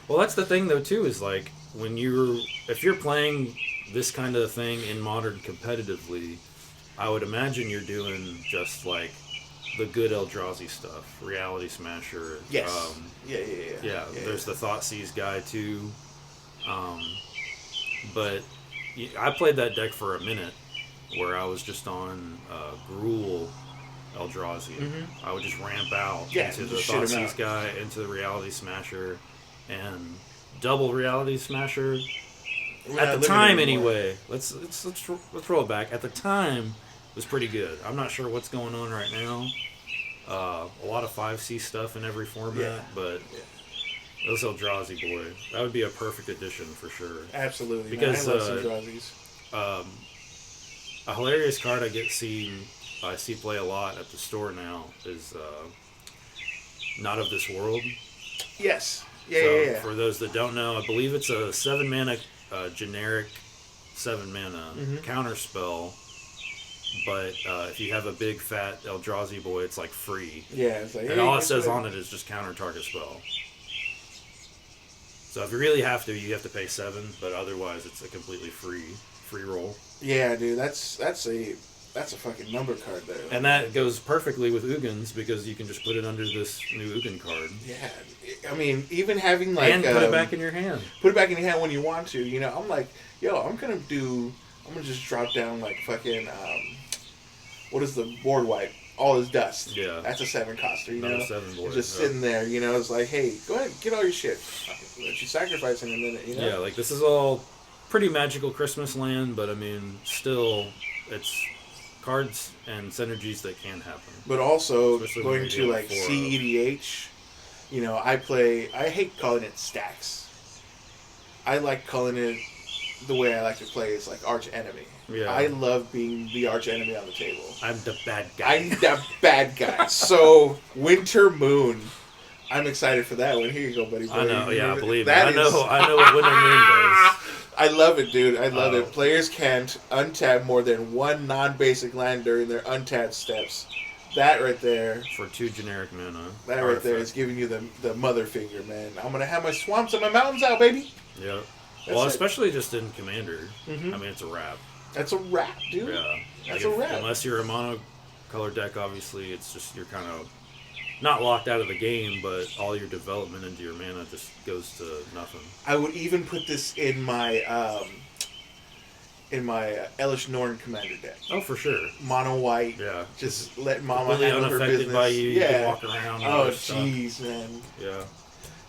Well, that's the thing though too is like if you're playing this kind of thing in modern competitively, I would imagine you're doing just like the good Eldrazi stuff, Reality Smasher. yes, Yeah. There's the Thoughtseize guy too. But I played that deck for a minute where I was just on Gruul Eldrazi. I would just ramp out into the Thoughtseize guy, into the Reality Smasher, and double Reality Smasher. At the time, anyway. Let's roll it back. At the time, it was pretty good. I'm not sure what's going on right now. A lot of 5C stuff in every format, but those Eldrazi, boy, that would be a perfect addition for sure. Absolutely. Because man, I love Eldrazi's. A hilarious card I see play a lot at the store now is Not of This World. Yes. For those that don't know, I believe it's a 7 mana generic 7 mana counter spell. But if you have a big fat Eldrazi boy, it's like free. Yeah, it's like, and all it says on it is just counter target spell. So if you really have to, you have to pay 7. But otherwise, it's a completely free roll. Yeah, dude, that's a fucking number card there. And that goes perfectly with Ugins because you can just put it under this new Ugin card. Yeah, I mean, even having like and put it back in your hand. Put it back in your hand when you want to. You know, I'm like, I'm gonna just drop down like fucking what is the board wipe? All his dust. Yeah. That's a 7 coster, you know? Not a 7 board. Just sitting there, you know, it's like, hey, go ahead, get all your shit. Let you sacrifice in a minute, you know? Yeah, like this is all pretty magical Christmas land, but I mean, still, it's cards and synergies that can happen. But also, Especially going to like CEDH, you know, I hate calling it stacks. I like calling it the way I like to play is like arch enemy. Yeah. I love being the arch enemy on the table. I'm the bad guy. I'm the bad guy. So, Winter Moon. I'm excited for that one. Here you go, buddy. I know, yeah, believe me. That I know what Winter Moon does. I love it, dude. I love it. Players can't untap more than one non-basic land during their untapped steps. That right there. For 2 generic mana. That right there is giving you the mother finger, man. I'm going to have my swamps and my mountains out, baby. Yep. Well, especially just in Commander. I mean, it's a wrap. That's a wrap, dude. Yeah. That's a wrap. Unless you're a mono-color deck, obviously, it's just you're kind of not locked out of the game, but all your development into your mana just goes to nothing. I would even put this in my Elish Norn Commander deck. Oh, for sure. Mono white. Yeah. Just let Mama Completely handle her unaffected business. by you. Yeah. You can walk around. And Oh, jeez, man. Yeah.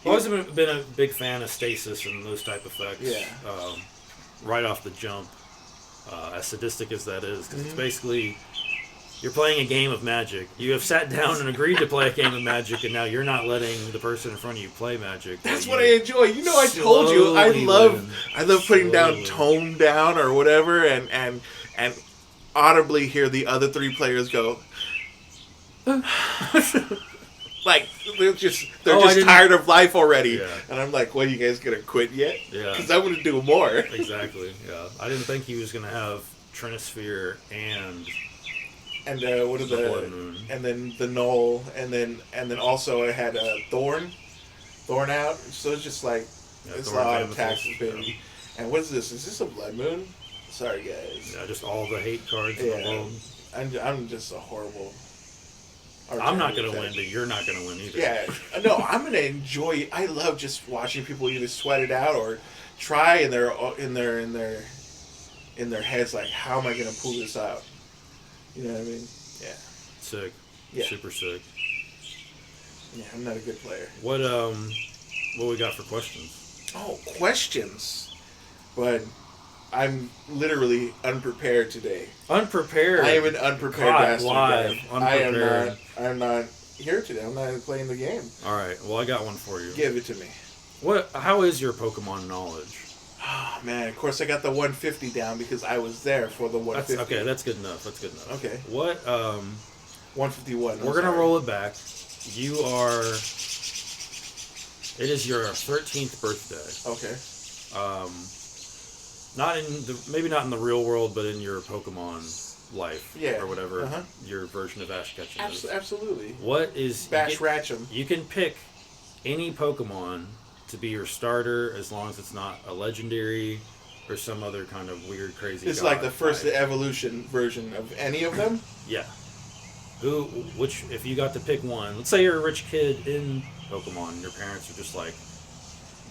I've always been a big fan of stasis and those type of effects. Yeah. Right off the jump, as sadistic as that is, because it's basically you're playing a game of Magic. You have sat down and agreed to play a game of Magic, and now you're not letting the person in front of you play Magic. That's what I enjoy. You know, I told you I love putting down Tone Down or whatever, and audibly hear the other 3 players go. Like they're I just didn't- tired of life already. Yeah. And I'm like, what, are you guys gonna quit yet? Yeah. Because I'm gonna do more. Exactly. Yeah. I didn't think he was gonna have Trinisphere and And what are the the Blood Moon. and then the Knoll, and then also I had Thorn out. So it's just like Yeah, it's a Thorn lot of Amethyst, taxes, baby. And what is this? Is this a Blood Moon? Sorry, guys. Yeah, just all the hate cards in Yeah. the world. I'm just a horrible. I'm not gonna win, but you're not gonna win either. Yeah, no, I'm gonna enjoy. I love just watching people either sweat it out or try in their heads, like, how am I gonna pull this out? You know what I mean? Yeah. Sick. Yeah. Super sick. Yeah, I'm not a good player. What we got for questions? Oh, questions. But I'm literally unprepared today. Unprepared. I am an unprepared Caught bastard. live, guy. I am unprepared. not. I'm not here today. I'm not playing the game. All right. Well, I got one for you. Give it to me. How is your Pokemon knowledge? Oh man, of course I got the 150 down because I was there for the 150. That's okay. That's good enough. That's good enough. Okay. What 151. we're gonna roll it back. You are. It is your 13th birthday. Okay. Not in maybe not in the real world, but in your Pokemon life, Yeah. or whatever Uh-huh. your version of Ash Ketchum is. Absolutely. What is Bash Ratchum. You can pick any Pokemon to be your starter as long as it's not a legendary or some other kind of weird, crazy. It's god like the first type. evolution version of any of them. Yeah. Which, if you got to pick one, let's say you're a rich kid in Pokemon, and your parents are just like,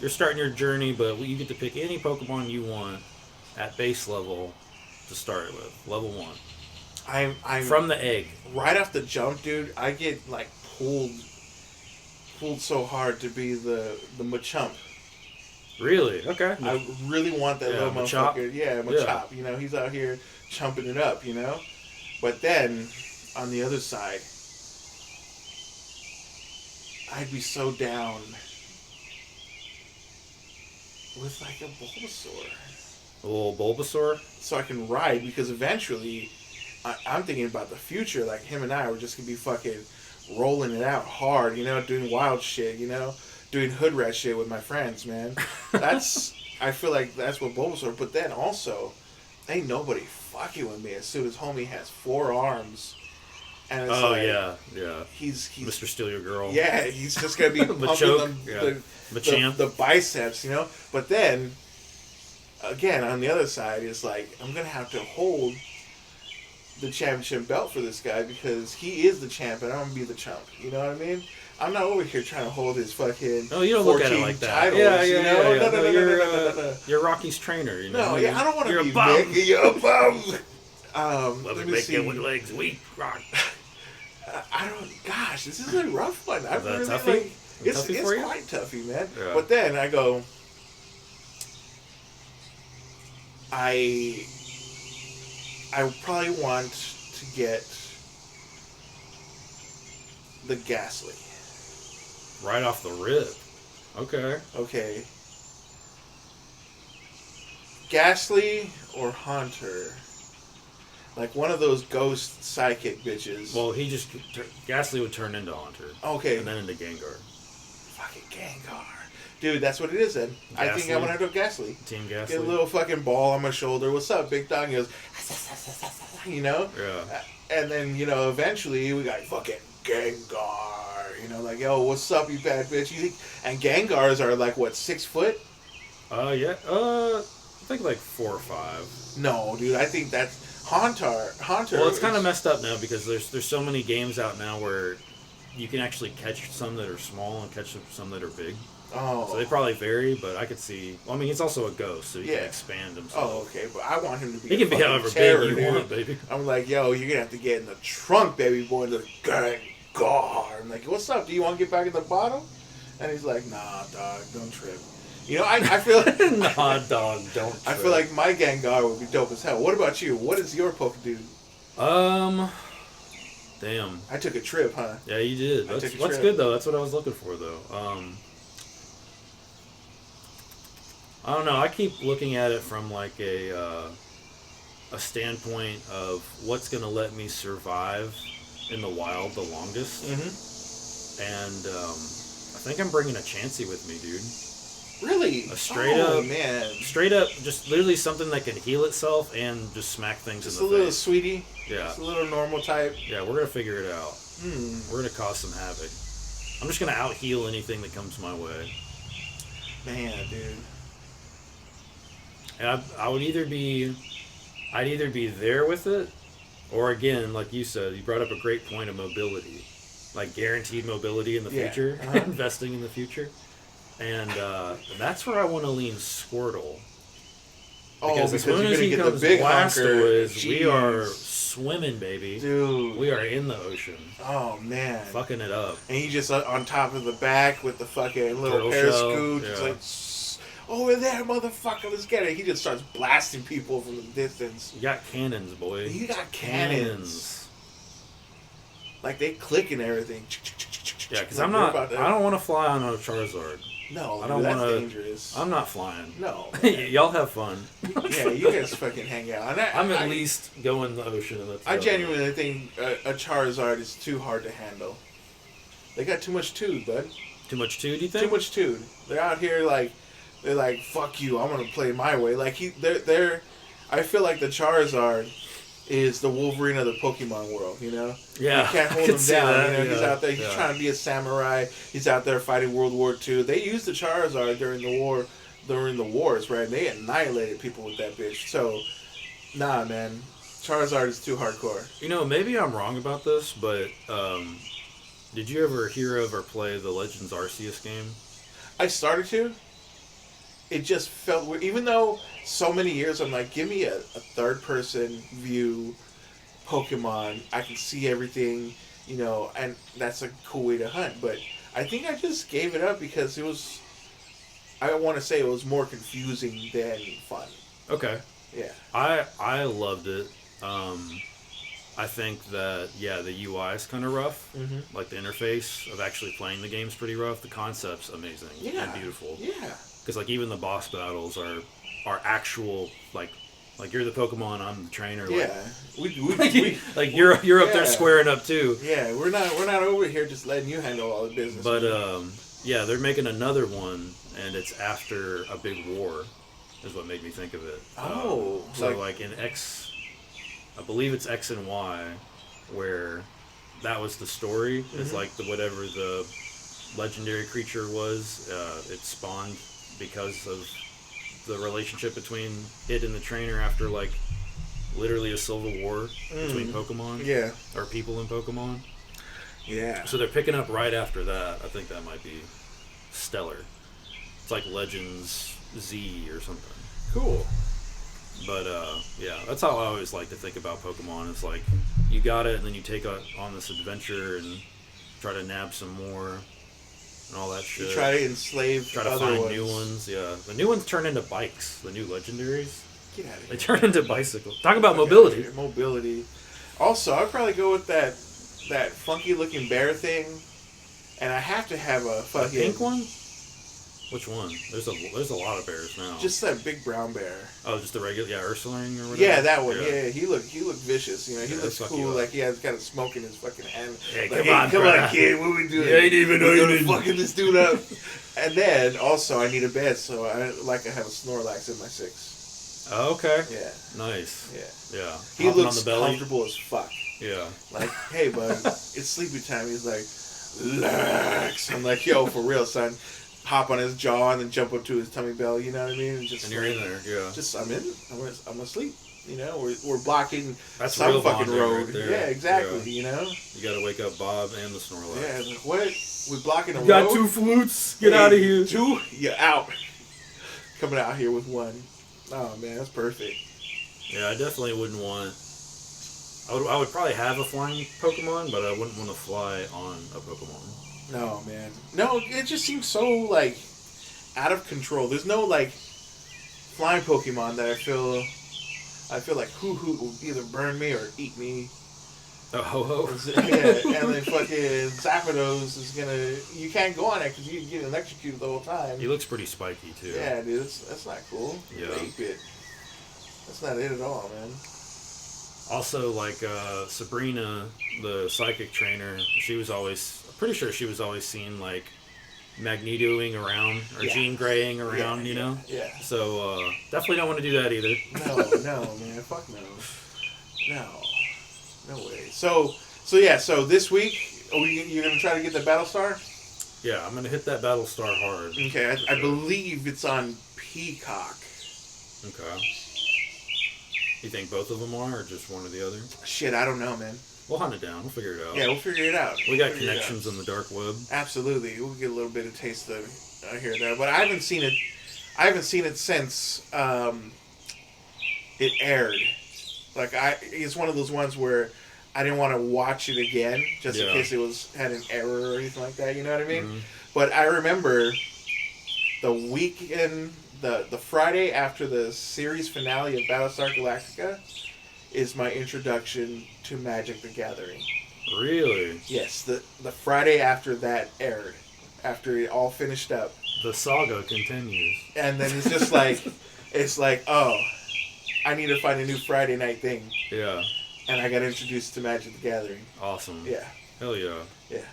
you're starting your journey, but you get to pick any Pokemon you want at base level to start it with, level 1. I'm From the egg. right off the jump, dude. I get like pulled so hard to be the Machamp. Really? Okay. I really want that Yeah, little Machop? motherfucker. Yeah, Machop. You know, he's out here chumping it up. You know, but then on the other side, I'd be so down with like a Bulbasaur. A little Bulbasaur? So I can ride, because eventually I'm thinking about the future. Like, him and I were just gonna be fucking rolling it out hard, you know, doing wild shit, you know, doing hood rat shit with my friends, man. I feel like that's what Bulbasaur. But then also, ain't nobody fucking with me as soon as homie has 4 arms. And it's he's Mr. Steal Your Girl. Yeah, he's just gonna be pumping Machoke, them, Machamp. the biceps, you know. But then again, on the other side, is like, I'm gonna have to hold the championship belt for this guy because he is the champ and I'm gonna be the chump. You know what I mean? I'm not over here trying to hold his fucking No, you don't look at it like that. titles, Yeah, you know? yeah. No. You're Rocky's trainer, you know. No, yeah, I don't want to You're be a bum. big. You're a bum. Let me me make see. it with legs weak, Rock. I don't. Gosh, this is a rough one. I Is that really toughy? like. Is it It's toughy for you? quite toughy, man. Yeah. But then I go. I probably want to get the Ghastly. Right off the rip. Okay. Okay. Ghastly or Haunter. Like one of those ghost psychic bitches. Well, Ghastly would turn into Haunter. Okay. And then into Gengar. Fucking Gengar. Dude, that's what it is then. I think Ghastly. I'm gonna do Ghastly. Team Ghastly. Get a little fucking ball on my shoulder. What's up, big dog? He goes, you know? Yeah. And then, you know, eventually we got fucking Gengar. You know, like, yo, what's up, you bad bitch? You think? And Gengars are like, what, 6 foot? Yeah. I think like 4 or 5. No, dude, I think that's Haunter. Well, it's kind of messed up now because there's so many games out now where you can actually catch some that are small and catch some that are big. Oh. So they probably vary, but I could see. Well, I mean, he's also a ghost, so he Yeah. can expand himself. Oh, okay, but I want him to be. He can be fucking however terror, big you dude. want, baby. I'm like, yo, you're gonna have to get in the trunk, baby boy. The Gengar. I'm like, what's up? Do you want to get back at the bottom? And he's like, nah, dog, don't trip. You know, I feel. Nah, dog, don't. I feel like my Gengar would be dope as hell. What about you? What is your Poke Dude? Damn. I took a trip, huh? Yeah, you did. I That's took a trip. good though. That's what I was looking for though. I don't know. I keep looking at it from like a standpoint of what's gonna let me survive in the wild the longest. Mm-hmm. and I think I'm bringing a Chansey with me, dude. Really? A straight man. straight up, just literally something that can heal itself and just smack things Just in a the little face. sweetie. Yeah. Just a little normal type. Yeah, we're gonna figure it out. We're gonna cause some havoc. I'm just gonna out heal anything that comes my way. Man, dude. And I'd either be there with it, or again, like you said, you brought up a great point of mobility, like guaranteed mobility in the future, investing in the future, and that's where I want to lean Squirtle. Because as soon as he comes Blastoise, we are swimming, baby. Dude. We are in the ocean. Oh, man. Fucking it up. And he just on top of the back with the fucking little Turtle parachute. shell, It's like, over there, motherfucker, let's get it. He just starts blasting people from the distance. You got cannons, boy. You got cannons. Like, they click and everything. Yeah, because I don't want to fly on a Charizard. No, I don't that's want to. dangerous. I'm not flying. No. Y'all have fun. Yeah, you guys fucking hang out. And I'm at least going in the ocean. And I genuinely think a Charizard is too hard to handle. They got too much tood, bud. Too much tood, you think? Too much tood. They're out here like, they're like, fuck you, I'm gonna play my way. Like they're. I feel like the Charizard is the Wolverine of the Pokemon world, you know? Yeah. You can't hold him down. You know? He's out there, he's trying to be a samurai. He's out there fighting World War II. They used the Charizard during the wars, right? And they annihilated people with that bitch. So, nah, man. Charizard is too hardcore. You know, maybe I'm wrong about this, but did you ever hear of or play the Legends Arceus game? I started to. It just felt weird. Even though so many years, I'm like, give me a third-person view Pokemon. I can see everything, you know, and that's a cool way to hunt. But I think I just gave it up because it was, I want to say it was more confusing than fun. Okay. Yeah. I loved it. I think that, yeah, the UI is kind of rough. Mm-hmm. Like, the interface of actually playing the game's pretty rough. The concept's amazing and beautiful. Yeah. Because, like, even the boss battles are actual, like you're the Pokemon, I'm the trainer. Yeah. Like, you're up there squaring up, too. Yeah, we're not over here just letting you handle all the business. But, yeah, they're making another one, and it's after a big war, is what made me think of it. Oh. So, like in X, I believe it's X and Y, where that was the story. Mm-hmm. It's like whatever the legendary creature was, it spawned because of the relationship between it and the trainer after, like, literally a civil war between Pokemon. Yeah. Or people in Pokemon. Yeah. So they're picking up right after that. I think that might be stellar. It's like Legends Z or something. Cool. But, yeah, that's how I always like to think about Pokemon. It's like, you got it, and then you take on this adventure and try to nab some more and all that shit. You try to enslave Try to find new ones, yeah. The new ones turn into bikes, the new legendaries. Get out of here. They turn into bicycles. Talk about mobility. Mobility. Also, I'd probably go with that funky-looking bear thing, and I have to have a fucking... A pink one? Which one? There's a lot of bears now. Just that big brown bear. Oh, just the regular, Ursaring or whatever? Yeah, that one. Yeah, he looked vicious. You know, he looks cool. Like he has got a smoke in his fucking hand. Hey, like, come on, kid, what we doing? You ain't even know you fucking this dude up. And then also I need a bed, so I have a Snorlax in my 6. Oh, okay. Yeah. Nice. Yeah. Yeah. He Hopping looks on the belly. comfortable as fuck. Yeah. Like, hey, bud, it's sleepy time. He's like, relax. I'm like, yo, for real, son. Hop on his jaw and then jump up to his tummy belly. You know what I mean? And you're in there, yeah. Just I'm asleep. You know, we're blocking That's some real fucking road. right there. Yeah, exactly. Yeah. You know. You got to wake up Bob and the Snorlax. Yeah. Like, what? We're blocking a road. Got 2 flutes. Get out of here. 2. You're out. Coming out here with 1. Oh man, that's perfect. Yeah, I definitely wouldn't want. I would probably have a flying Pokemon, but I wouldn't want to fly on a Pokemon. No, man. No, it just seems so, like, out of control. There's no, like, flying Pokemon that I feel like Hoo-Hoo will either burn me or eat me. Oh, Ho-Ho? Yeah, and then fucking Zapdos is gonna... You can't go on it because you get electrocuted the whole time. He looks pretty spiky, too. Yeah, dude, that's not cool. Yeah. That's not it at all, man. Also, like Sabrina, the psychic trainer, she was always pretty sure she was always seen like Magnetoing around or Yeah. Jean Greying around, you know. Yeah. So definitely don't want to do that either. No, man, fuck no way. So this week, you're gonna try to get the Battlestar? Yeah, I'm gonna hit that Battlestar hard. Okay, I sure. believe it's on Peacock. Okay. You think both of them are, or just one or the other? Shit, I don't know, man. We'll hunt it down. We'll figure it out. Yeah, we'll figure it out. We got connections in the dark web. Absolutely, we'll get a little bit of taste of here and there, but I haven't seen it. I haven't seen it since it aired. Like it's one of those ones where I didn't want to watch it again just in case it had an error or anything like that. You know what I mean? Mm-hmm. But I remember the weekend, the Friday after the series finale of Battlestar Galactica, is my introduction to Magic the Gathering. Really? Yes, the Friday after that aired, after it all finished up. The saga continues. And then it's just like, oh, I need to find a new Friday night thing. Yeah. And I got introduced to Magic the Gathering. Awesome. Yeah. Hell yeah. Yeah.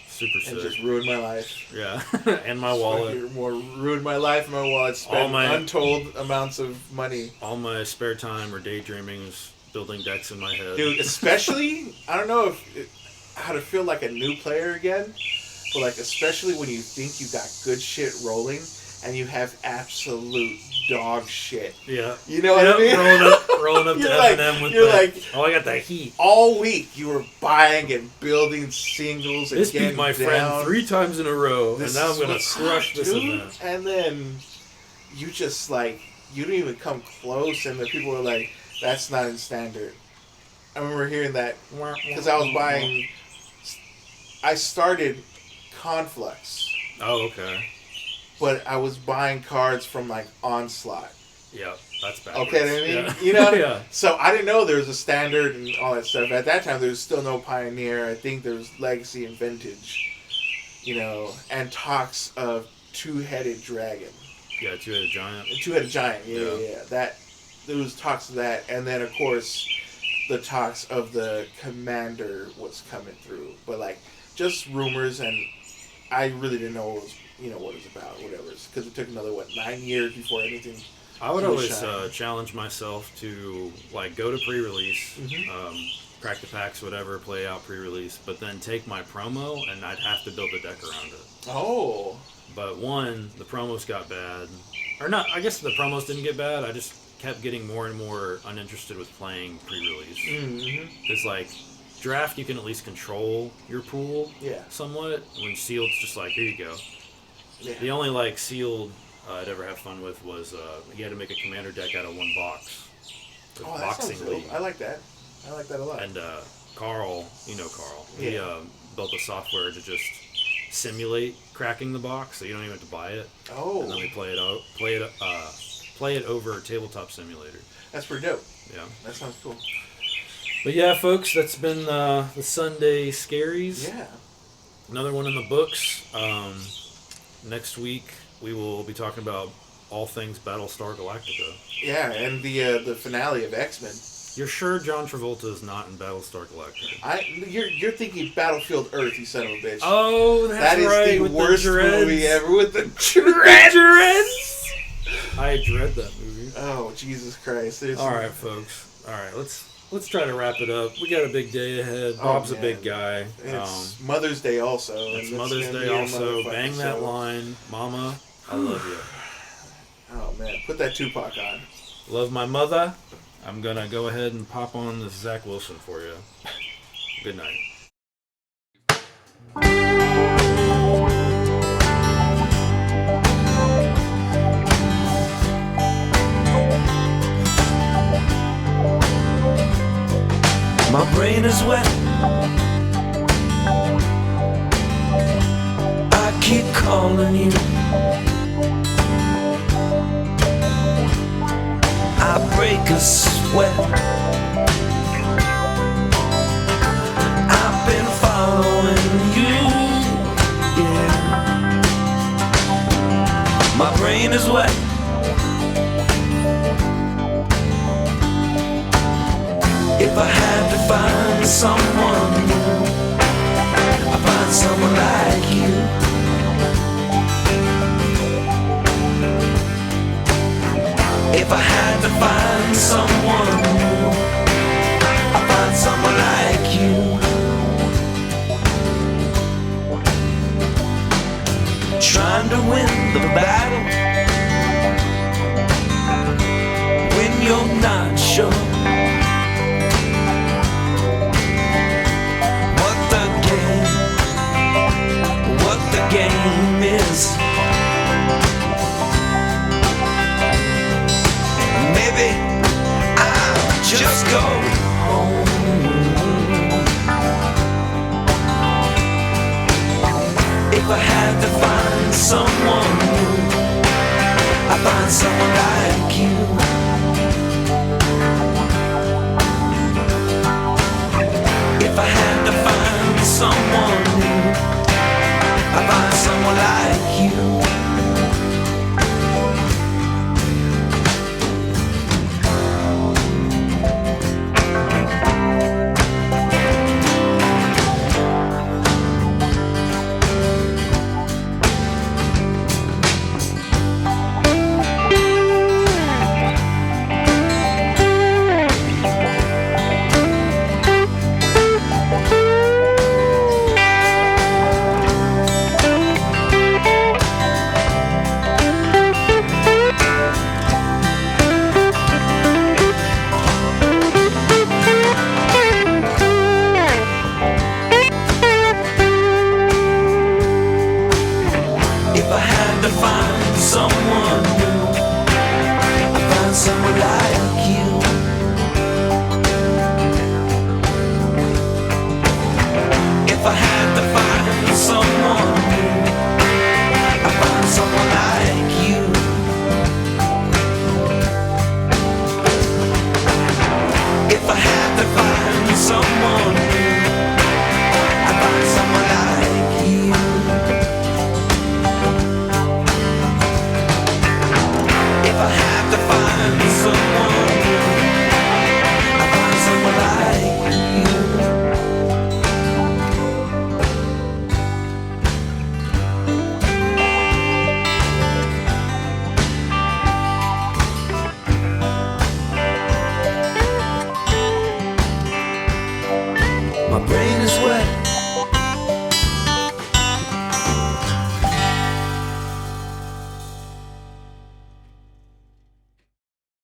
Super sick. And just ruined my life. Yeah. And my wallet. Ruined my life and my wallet. Spent untold amounts of money. All my spare time or daydreaming is building decks in my head. Dude, especially, I don't know how to feel like a new player again, but like especially when you think you got good shit rolling and you have absolute dog shit. Yeah. You know what I mean? Rolling up to F&M with I got that heat. All week you were buying and building singles and this getting beat my down. Friend 3 times in a row, and now I'm going to crush this event. And then you just like, you didn't even come close, and the people were like, that's not in standard. I remember hearing that because I started Conflux. Oh, okay. But I was buying cards from like Onslaught. Yeah, that's backwards. Okay, I mean, yeah. you know? Yeah. So I didn't know there was a standard and all that stuff. At that time, there was still no Pioneer. I think there was Legacy and Vintage, you know, and talks of Two-Headed Dragon. Yeah, Two-Headed Giant. Two-Headed Giant, yeah. There was talks of that. And then, of course, the talks of the Commander was coming through. But, like, just rumors, and I really didn't know what it was about, whatever. Because it took another, 9 years before anything. I would always challenge myself to like go to pre-release, crack the packs, whatever, play out pre-release, but then take my promo and I'd have to build a deck around it. Oh. But one, the promos got bad, or not. I guess the promos didn't get bad. I just kept getting more and more uninterested with playing pre-release. Because like draft, you can at least control your pool, somewhat. When sealed's just like, here you go. Yeah. The only like sealed I'd ever have fun with was you had to make a commander deck out of one box. Oh, that sounds dope. I like that. I like that a lot. And Carl, Carl, he built a software to just simulate cracking the box, so you don't even have to buy it. Oh. And then we play it over Tabletop Simulator. That's pretty dope. Yeah. That sounds cool. But yeah, folks, that's been the Sunday Scaries. Yeah. Another one in the books. Next week we will be talking about all things Battlestar Galactica. Yeah, and the finale of X-Men. You're sure John Travolta is not in Battlestar Galactica? You're thinking Battlefield Earth, you son of a bitch. Oh, that's right. That is the worst movie ever with the dreads. I dread that movie. Oh, Jesus Christ! All right, folks. All right, let's try to wrap it up. We got a big day ahead. Bob's a big guy. It's Mother's Day also. It's Mother's Day also. Bang that line, Mama. I love you. Oh man, put that Tupac on. Love my mother. I'm gonna go ahead and pop on this Zach Wilson for you. Good night. My brain is wet. I keep calling you. I break a sweat. I've been following you, yeah. My brain is wet. someone new, I find someone like you. If I had to find someone new, I find someone like you. Trying to win the battle when you're not sure what the game is. Maybe I'll just go home. If I had to find someone new, I'd find someone like you. If I had to find someone new, I'd find someone like you. If I had to find someone new, I'd find someone like you. If I had to find someone new, I'd find someone like you. If I had to find someone new, I'd find someone like you. If I had to find someone new, I'd find someone like you. My brain is